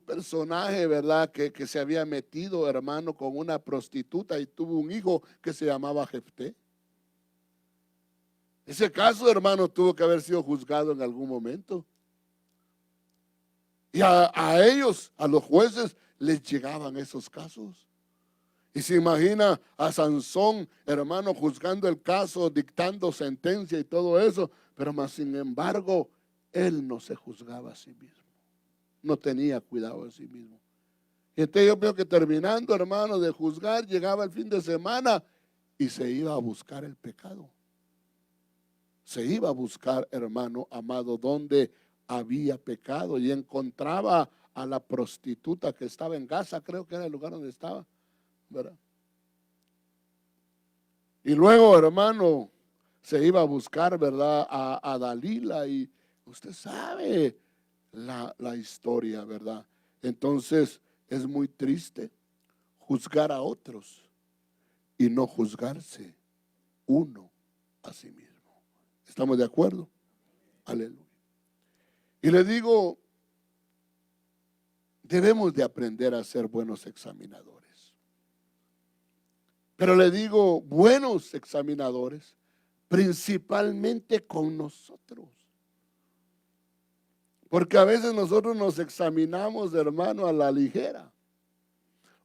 personaje, ¿verdad?, que se había metido, hermano, con una prostituta y tuvo un hijo que se llamaba Jefté. Ese caso, hermano, tuvo que haber sido juzgado en algún momento. Y a ellos, a los jueces, les llegaban esos casos. Y se imagina a Sansón, hermano, juzgando el caso, dictando sentencia y todo eso, pero más sin embargo, él no se juzgaba a sí mismo. No tenía cuidado de sí mismo. Y entonces yo veo que terminando, hermano, de juzgar, llegaba el fin de semana y se iba a buscar el pecado. Se iba a buscar, hermano amado, donde había pecado y encontraba a la prostituta que estaba en Gaza, creo que era el lugar donde estaba, ¿verdad? Y luego, hermano, se iba a buscar, ¿verdad?, a Dalila, y usted sabe la historia, ¿verdad? Entonces es muy triste juzgar a otros y no juzgarse uno a sí mismo. ¿Estamos de acuerdo? Aleluya. Y le digo, debemos de aprender a ser buenos examinadores. Pero le digo, buenos examinadores, principalmente con nosotros. Porque a veces nosotros nos examinamos, hermano, a la ligera.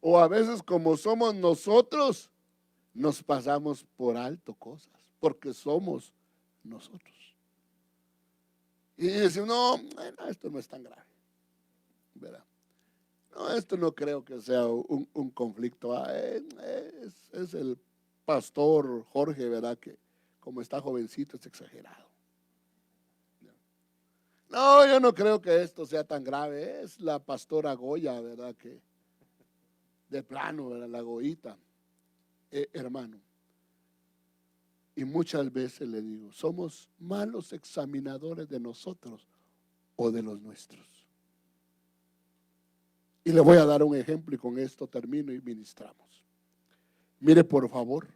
O a veces como somos nosotros, nos pasamos por alto cosas, porque somos nosotros. Y decimos, no, esto no es tan grave, ¿verdad? No, esto no creo que sea un conflicto. Es pastor Jorge, ¿verdad? Que como está jovencito es exagerado. No, yo no creo que esto sea tan grave. Es la pastora Goya, ¿verdad? Que de plano, ¿verdad? La Goyita, hermano. Y muchas veces le digo, somos malos examinadores de nosotros o de los nuestros. Y le voy a dar un ejemplo y con esto termino y ministramos. Mire por favor,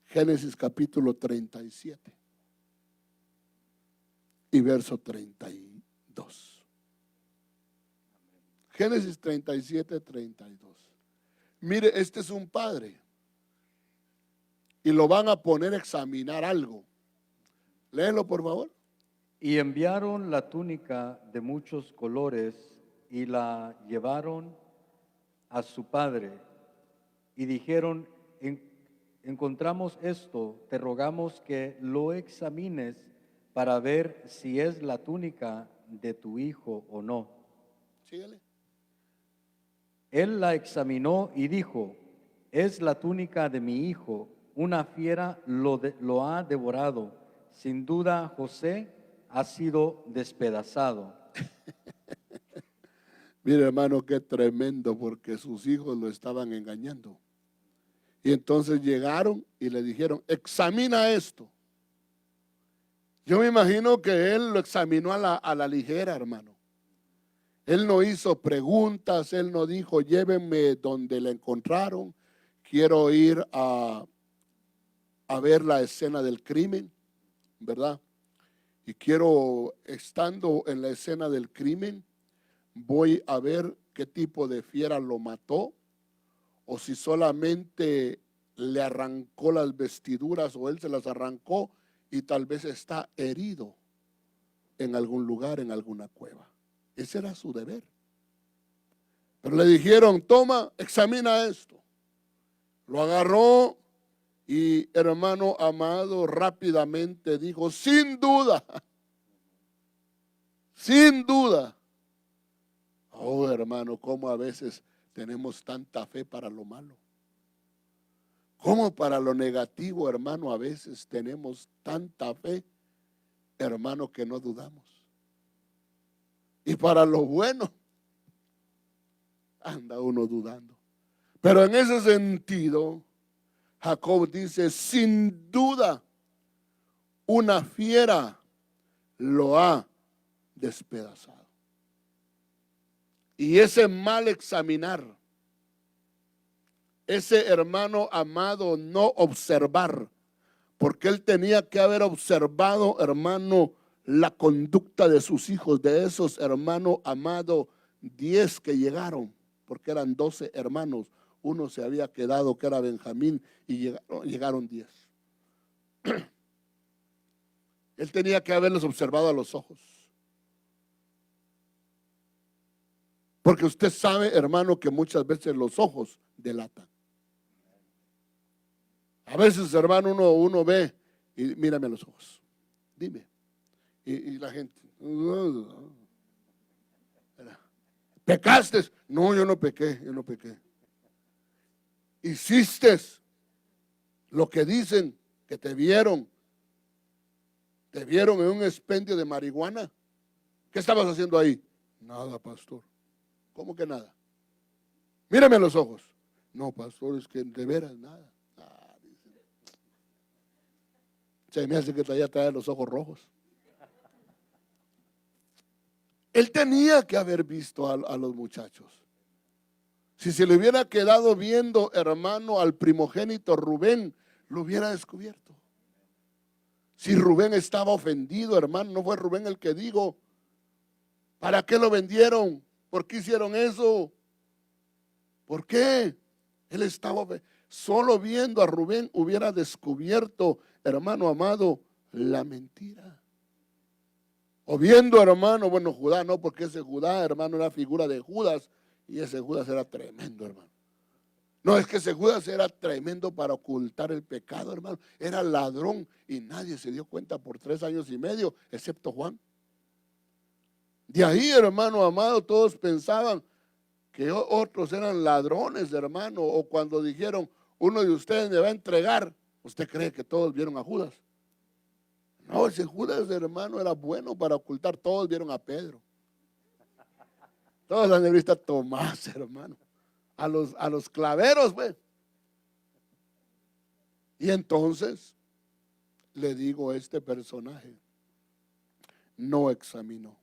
Génesis capítulo 37 y verso 32. Génesis 37, 32. Mire, este es un padre y lo van a poner a examinar algo. Léelo por favor. Y enviaron la túnica de muchos colores y la llevaron a su padre y dijeron, encontramos esto, te rogamos que lo examines para ver si es la túnica de tu hijo o no. Síguele. Él la examinó y dijo, es la túnica de mi hijo, una fiera lo ha devorado, sin duda José ha sido despedazado. Mire hermano, qué tremendo, porque sus hijos lo estaban engañando. Y entonces llegaron y le dijeron, examina esto. Yo me imagino que él lo examinó a la ligera, hermano. Él no hizo preguntas, él no dijo, llévenme donde la encontraron, quiero ir a ver la escena del crimen, ¿verdad? Y quiero, estando en la escena del crimen, voy a ver qué tipo de fiera lo mató, o si solamente le arrancó las vestiduras o él se las arrancó y tal vez está herido en algún lugar, en alguna cueva. Ese era su deber. Pero le dijeron, toma, examina esto. Lo agarró y hermano amado rápidamente dijo, sin duda, sin duda. Oh hermano, cómo a veces tenemos tanta fe para lo malo. Cómo para lo negativo, hermano, a veces tenemos tanta fe, hermano, que no dudamos. Y para lo bueno, anda uno dudando. Pero en ese sentido, Jacob dice, sin duda, una fiera lo ha despedazado. Y ese mal examinar, ese hermano amado no observar, porque él tenía que haber observado, hermano, la conducta de sus hijos, de esos hermano amado 10 que llegaron, porque eran 12 hermanos, uno se había quedado que era Benjamín y llegaron 10. Él tenía que haberlos observado a los ojos. Porque usted sabe, hermano, que muchas veces los ojos delatan. A veces, hermano, uno ve y mírame a los ojos. Dime. Y la gente. ¿Pecaste? No, yo no pequé, yo no pequé. ¿Hiciste lo que dicen que te vieron? ¿Te vieron en un expendio de marihuana? ¿Qué estabas haciendo ahí? Nada, pastor. ¿Cómo que nada? Mírame a los ojos. No, pastor, es que de veras nada. Se me hace que traía los ojos rojos. Él tenía que haber visto a los muchachos. Si se le hubiera quedado viendo, hermano, al primogénito Rubén, lo hubiera descubierto. Si Rubén estaba ofendido, hermano, no fue Rubén el que dijo, ¿para qué lo vendieron? ¿Por qué hicieron eso? ¿Por qué? Él estaba solo viendo a Rubén hubiera descubierto, hermano amado, la mentira. O viendo, hermano, bueno, Judá no, porque ese Judá, hermano, era figura de Judas y ese Judas era tremendo, hermano. No, es que ese Judas era tremendo para ocultar el pecado, hermano. Era ladrón y nadie se dio cuenta por 3 años y medio, excepto Juan. De ahí, hermano amado, todos pensaban que otros eran ladrones, hermano, o cuando dijeron, uno de ustedes me va a entregar. ¿Usted cree que todos vieron a Judas? No, ese Judas, hermano, era bueno para ocultar. Todos vieron a Pedro. Todos han visto a Tomás, hermano. A los claveros, pues. Y entonces le digo, este personaje no examinó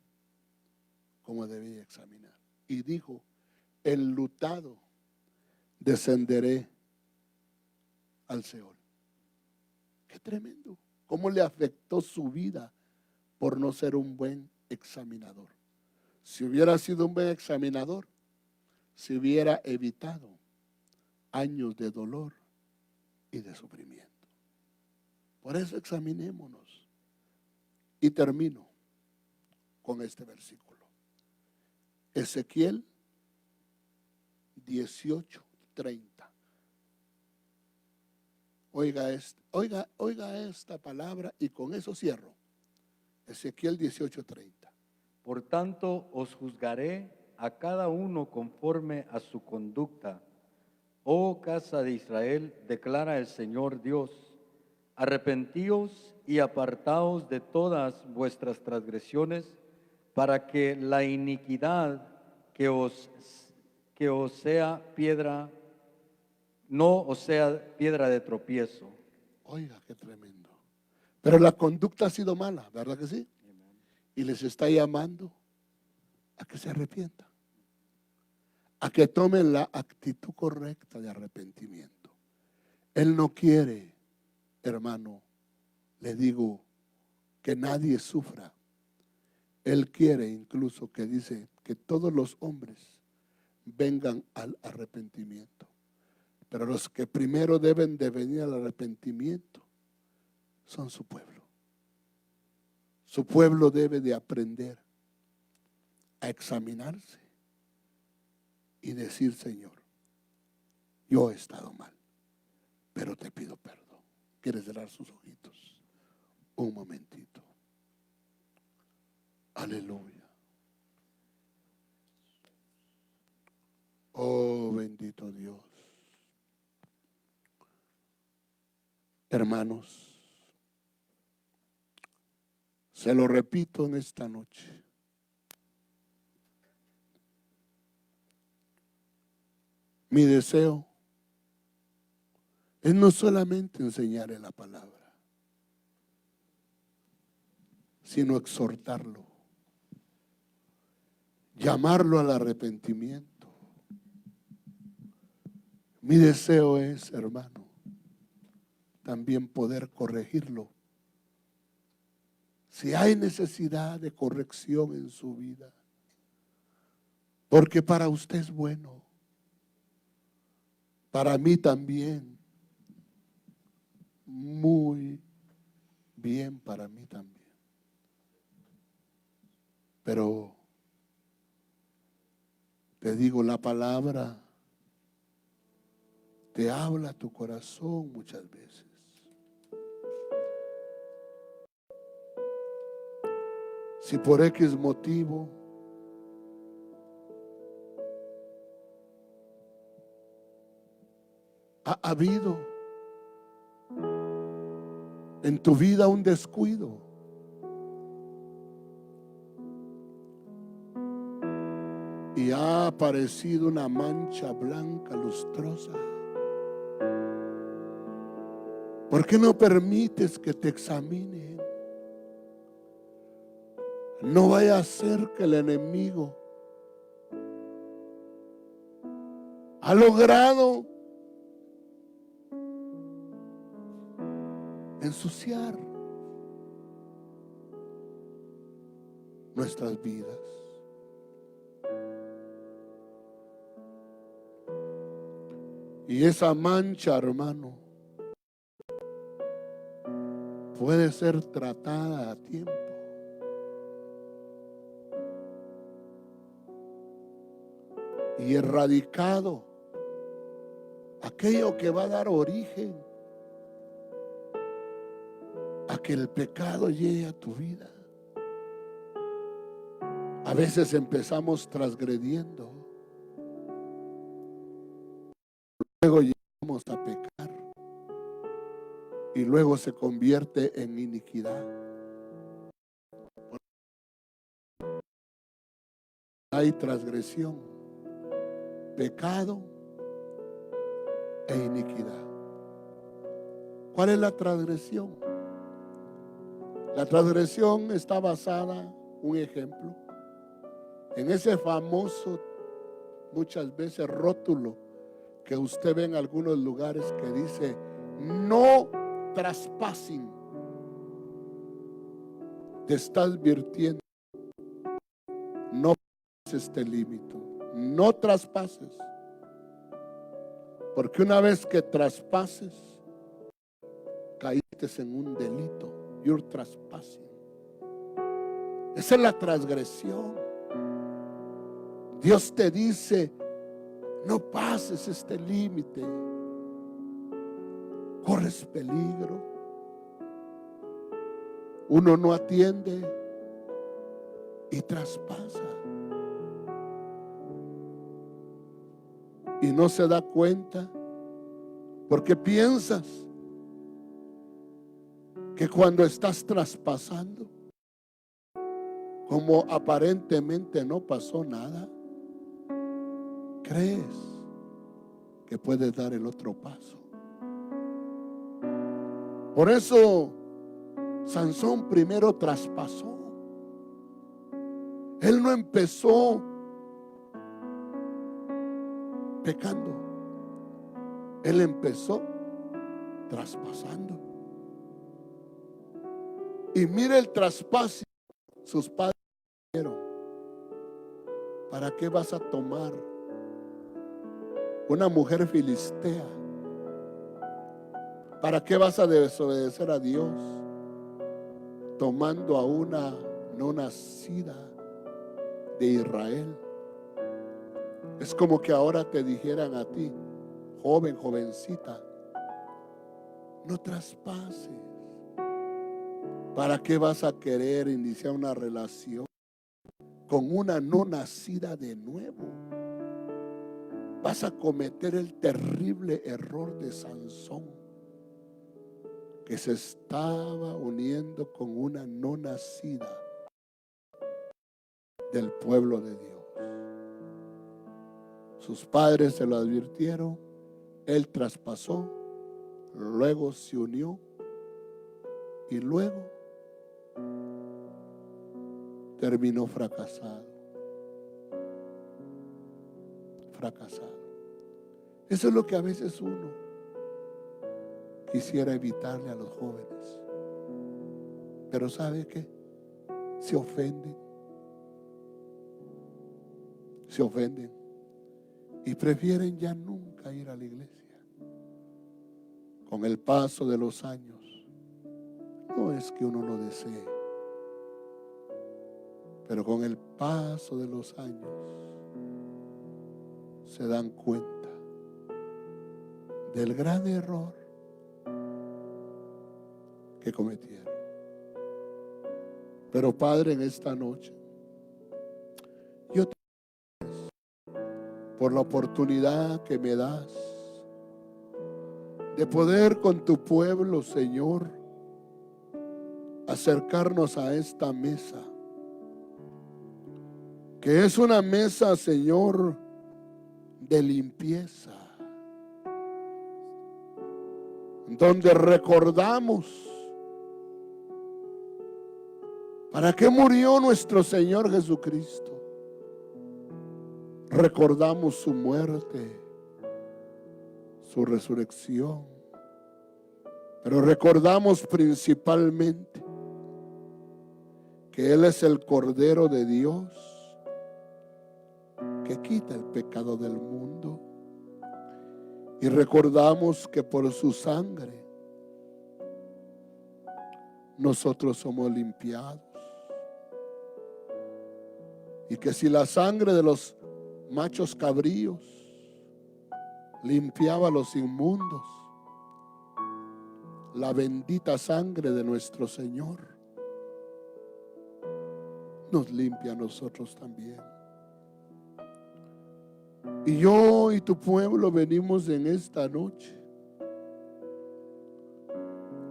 como debía examinar. Y dijo, enlutado descenderé al Seol. Qué tremendo. ¿Cómo le afectó su vida por no ser un buen examinador? Si hubiera sido un buen examinador, se hubiera evitado años de dolor y de sufrimiento. Por eso examinémonos. Y termino con este versículo. Ezequiel 18:30. Oiga esta palabra y con eso cierro. Ezequiel 18:30. Por tanto, os juzgaré a cada uno conforme a su conducta. Oh casa de Israel, declara el Señor Dios, arrepentíos y apartaos de todas vuestras transgresiones, para que la iniquidad que os sea piedra, no os sea piedra de tropiezo. Oiga, qué tremendo. Pero la conducta ha sido mala, ¿verdad que sí? Y les está llamando a que se arrepientan, a que tomen la actitud correcta de arrepentimiento. Él no quiere, hermano, le digo, que nadie sufra. Él quiere incluso que dice que todos los hombres vengan al arrepentimiento. Pero los que primero deben de venir al arrepentimiento son su pueblo. Su pueblo debe de aprender a examinarse y decir, Señor, yo he estado mal, pero te pido perdón. ¿Quieres cerrar sus ojitos? Un momentito. Aleluya. Oh, bendito Dios. Hermanos, se lo repito en esta noche. Mi deseo es no solamente enseñarle la palabra, sino exhortarlo, llamarlo al arrepentimiento. Mi deseo es, hermano, también poder corregirlo. Si hay necesidad de corrección en su vida, porque para usted es bueno, para mí también, muy bien para mí también. Pero te digo, la palabra te habla a tu corazón muchas veces. Si por X motivo ha habido en tu vida un descuido, y ha aparecido una mancha blanca lustrosa, ¿por qué no permites que te examinen? No vaya a ser que el enemigo ha logrado ensuciar nuestras vidas. Y esa mancha, hermano, puede ser tratada a tiempo. Y erradicado aquello que va a dar origen a que el pecado llegue a tu vida. A veces empezamos transgrediendo, luego vamos a pecar y luego se convierte en iniquidad. Hay transgresión, pecado e iniquidad. ¿Cuál es la transgresión? La transgresión está basada, un ejemplo, en ese famoso, muchas veces rótulo que usted ve en algunos lugares que dice: no traspasen. Te está advirtiendo: no pases este límite, no traspases, porque una vez que traspases, caíste en un delito. You're trespassing. Esa es la transgresión. Dios te dice: no pases este límite, corres peligro. Uno no atiende y traspasa, y no se da cuenta, porque piensas que cuando estás traspasando, como aparentemente no pasó nada, crees que puedes dar el otro paso. Por eso Sansón primero traspasó. Él no empezó pecando, él empezó traspasando. Y mire el traspaso. Sus padres dijeron: ¿para qué vas a tomar una mujer filistea? ¿Para qué vas a desobedecer a Dios tomando a una no nacida de Israel? Es como que ahora te dijeran a ti, joven, jovencita: no traspases. ¿Para qué vas a querer iniciar una relación con una no nacida de nuevo? Vas a cometer el terrible error de Sansón, que se estaba uniendo con una no nacida del pueblo de Dios. Sus padres se lo advirtieron, él traspasó, luego se unió y luego terminó fracasado. Eso es lo que a veces uno quisiera evitarle a los jóvenes. Pero ¿sabe qué? Se ofenden y prefieren ya nunca ir a la iglesia. Con el paso de los años, no es que uno lo desee, pero con el paso de los años se dan cuenta del gran error que cometieron. Pero Padre, en esta noche yo te agradezco por la oportunidad que me das de poder con tu pueblo, Señor, acercarnos a esta mesa, que es una mesa, Señor, de limpieza, donde recordamos para qué murió nuestro Señor Jesucristo. Recordamos su muerte, su resurrección, pero recordamos principalmente que Él es el Cordero de Dios que quita el pecado del mundo. Y recordamos que por su sangre nosotros somos limpiados. Y que si la sangre de los machos cabríos limpiaba a los inmundos, la bendita sangre de nuestro Señor nos limpia a nosotros también. Y yo y tu pueblo venimos en esta noche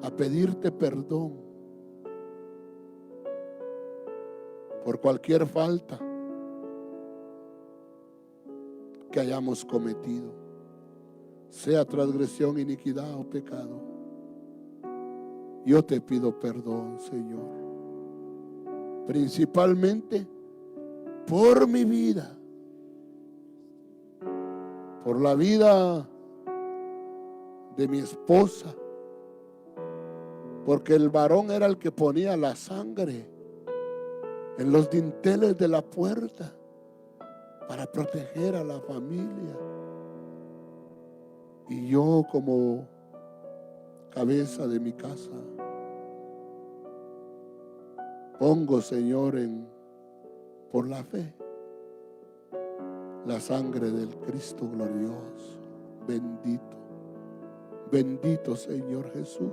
a pedirte perdón por cualquier falta que hayamos cometido, sea transgresión, iniquidad o pecado. Yo te pido perdón, Señor, principalmente por mi vida, por la vida de mi esposa, porque el varón era el que ponía la sangre en los dinteles de la puerta para proteger a la familia. Y yo, como cabeza de mi casa, pongo, Señor, por la fe, la sangre del Cristo glorioso. Bendito, bendito Señor Jesús.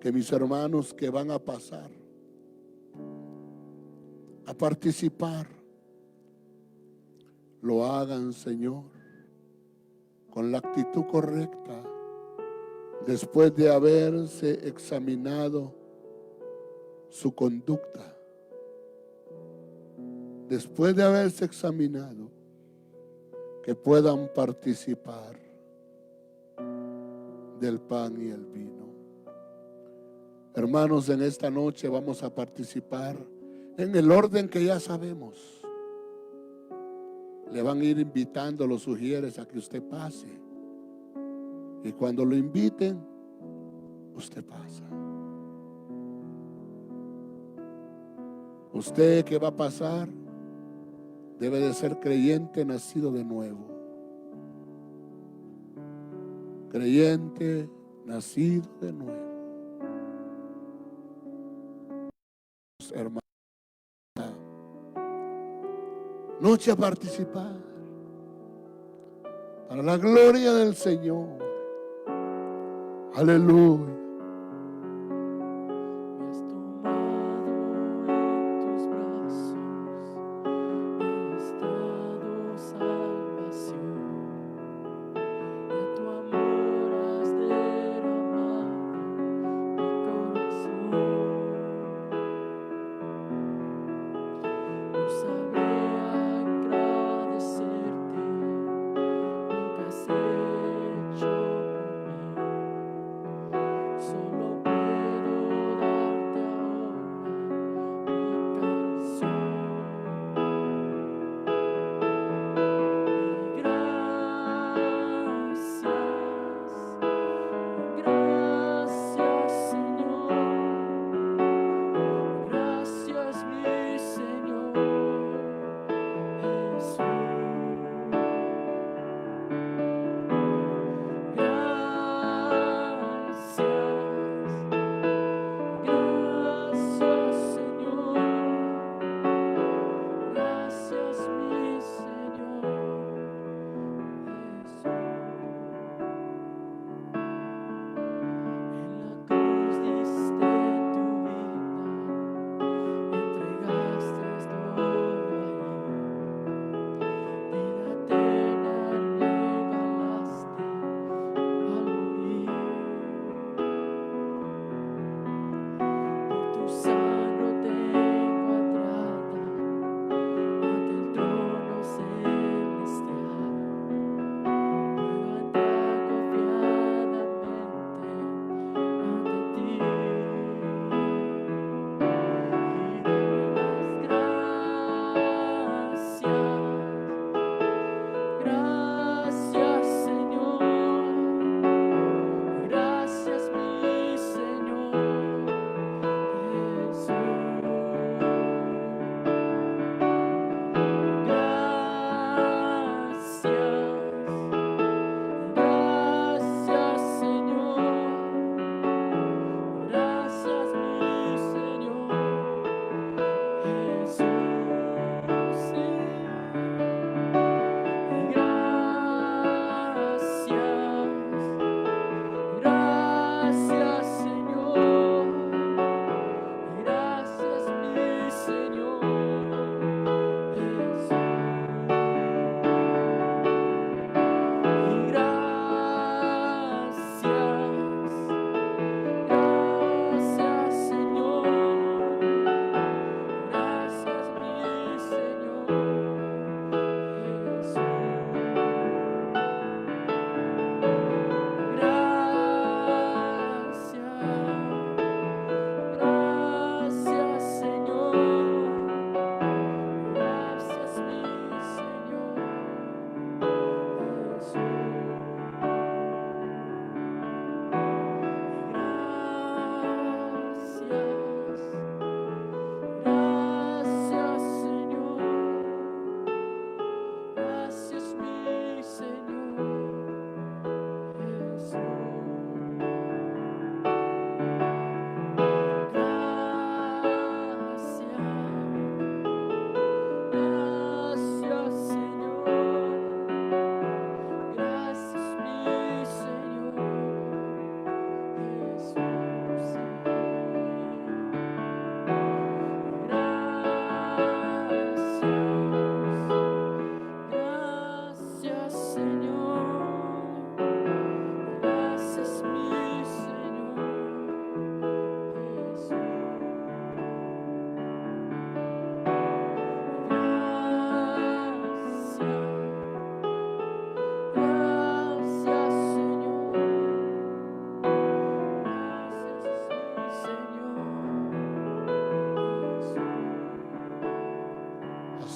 Que mis hermanos que van a pasar a participar lo hagan, Señor, con la actitud correcta, después de haberse examinado su conducta, después de haberse examinado, que puedan participar del pan y el vino. Hermanos, en esta noche vamos a participar en el orden que ya sabemos. Le van a ir invitando los sugieres a que usted pase. Y cuando lo inviten, usted pasa. Usted que va a pasar debe de ser creyente nacido de nuevo. Creyente nacido de nuevo. Hermano, noche a participar para la gloria del Señor. Aleluya.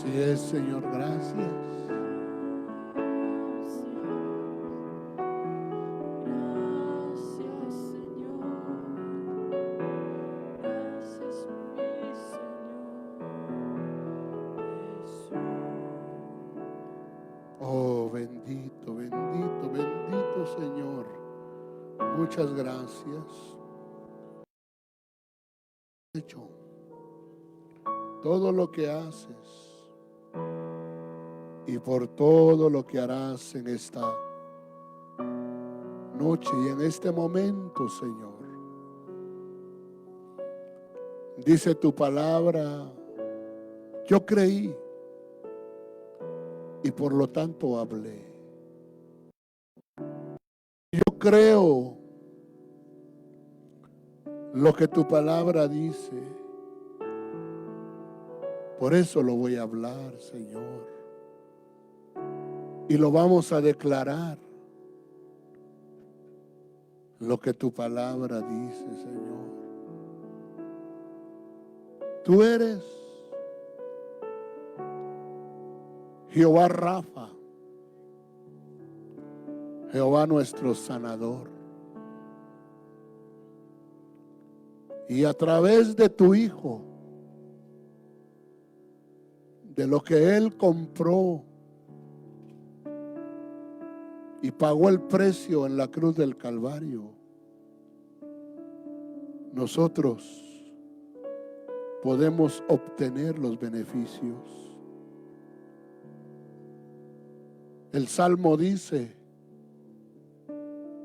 Así es, Señor, gracias. Oh, bendito, bendito, bendito Señor. Muchas gracias. Hecho todo lo que haces y por todo lo que harás en esta noche y en este momento, Señor. Dice tu palabra, yo creí y por lo tanto hablé. Yo creo lo que tu palabra dice. Por eso lo voy a hablar, Señor. Y lo vamos a declarar. Lo que tu palabra dice, Señor. Tú eres Jehová Rafa, Jehová nuestro sanador. Y a través de tu Hijo, de lo que Él compró y pagó el precio en la cruz del Calvario, nosotros podemos obtener los beneficios. El Salmo dice,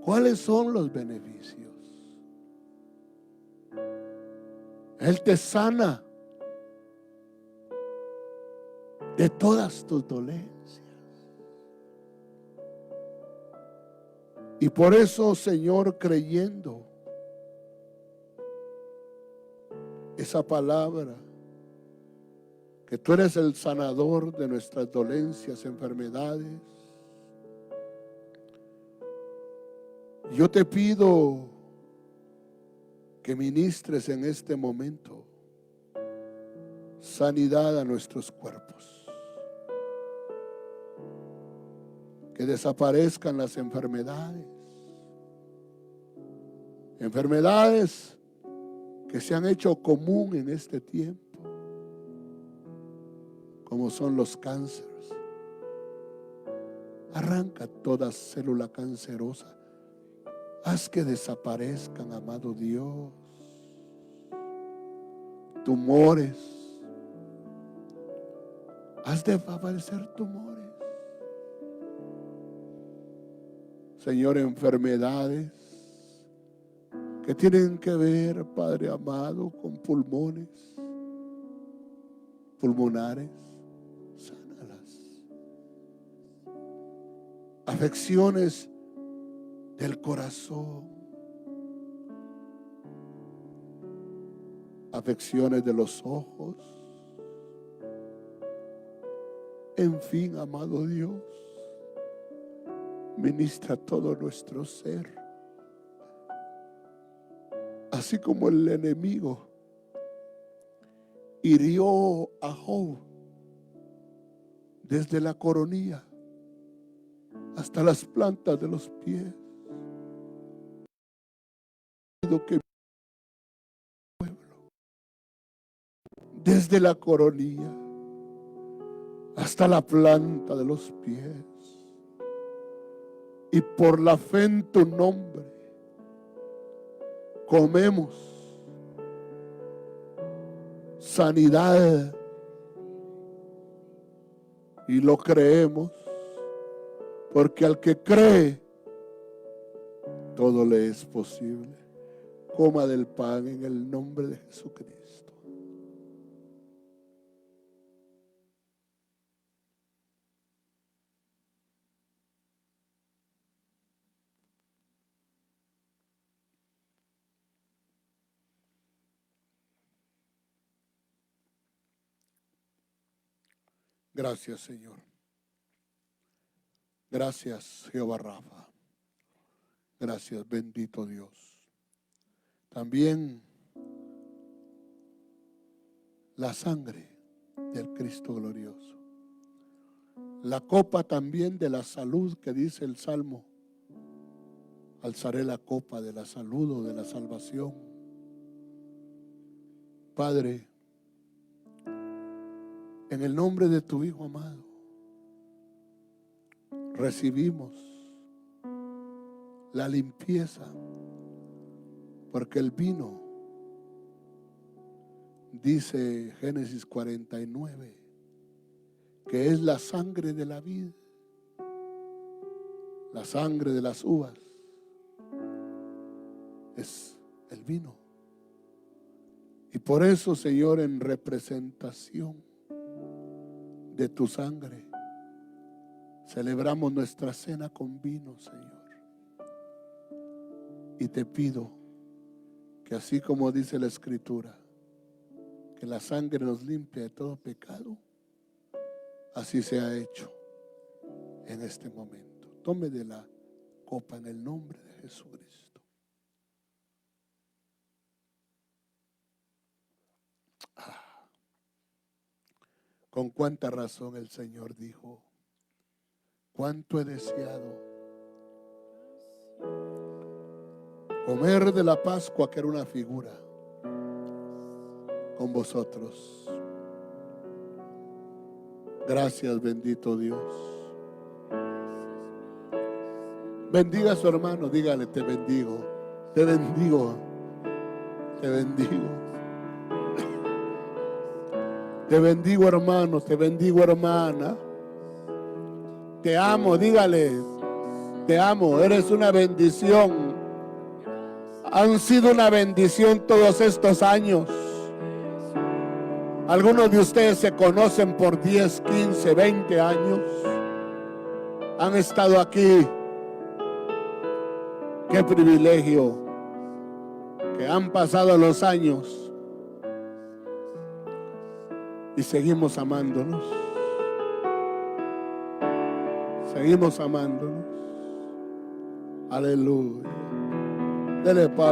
¿cuáles son los beneficios? Él te sana de todas tus dolencias. Y por eso, Señor, creyendo esa palabra, que tú eres el sanador de nuestras dolencias, enfermedades, yo te pido que ministres en este momento sanidad a nuestros cuerpos, que desaparezcan las enfermedades, enfermedades que se han hecho común en este tiempo, como son los cánceres. Arranca toda célula cancerosa. Haz que desaparezcan, amado Dios. Tumores. Haz desaparecer tumores. Señor, enfermedades que tienen que ver, Padre amado, con pulmonares, sánalas. Afecciones del corazón, afecciones de los ojos. En fin, amado Dios, ministra todo nuestro ser. Así como el enemigo hirió a Job desde la coronilla hasta las plantas de los pies. Que pueblo, desde la coronilla hasta la planta de los pies, y por la fe en tu nombre comemos sanidad y lo creemos, porque al que cree todo le es posible. Coma del pan en el nombre de Jesucristo. Gracias, Señor. Gracias, Jehová Rafa. Gracias, bendito Dios. También la sangre del Cristo glorioso. La copa también de la salud que dice el Salmo. Alzaré la copa de la salud o de la salvación. Padre, en el nombre de tu Hijo amado, recibimos la limpieza, porque el vino, dice Génesis 49, que es la sangre de la vid, la sangre de las uvas, es el vino. Y por eso, Señor, en representación de tu sangre, celebramos nuestra cena con vino, Señor. Y te pido que así como dice la Escritura, que la sangre nos limpia de todo pecado, así se ha hecho en este momento. Tome de la copa en el nombre de Jesucristo. Con cuánta razón el Señor dijo: cuánto he deseado comer de la Pascua, que era una figura, con vosotros. Gracias, bendito Dios. Bendiga a su hermano, dígale: te bendigo, te bendigo, te bendigo. Te bendigo, hermano, te bendigo, hermana. Te amo, dígale: te amo, eres una bendición. Han sido una bendición todos estos años. Algunos de ustedes se conocen por 10, 15, 20 años. Han estado aquí. Qué privilegio que han pasado los años y seguimos amándonos. Seguimos amándonos. Aleluya. Dele paz.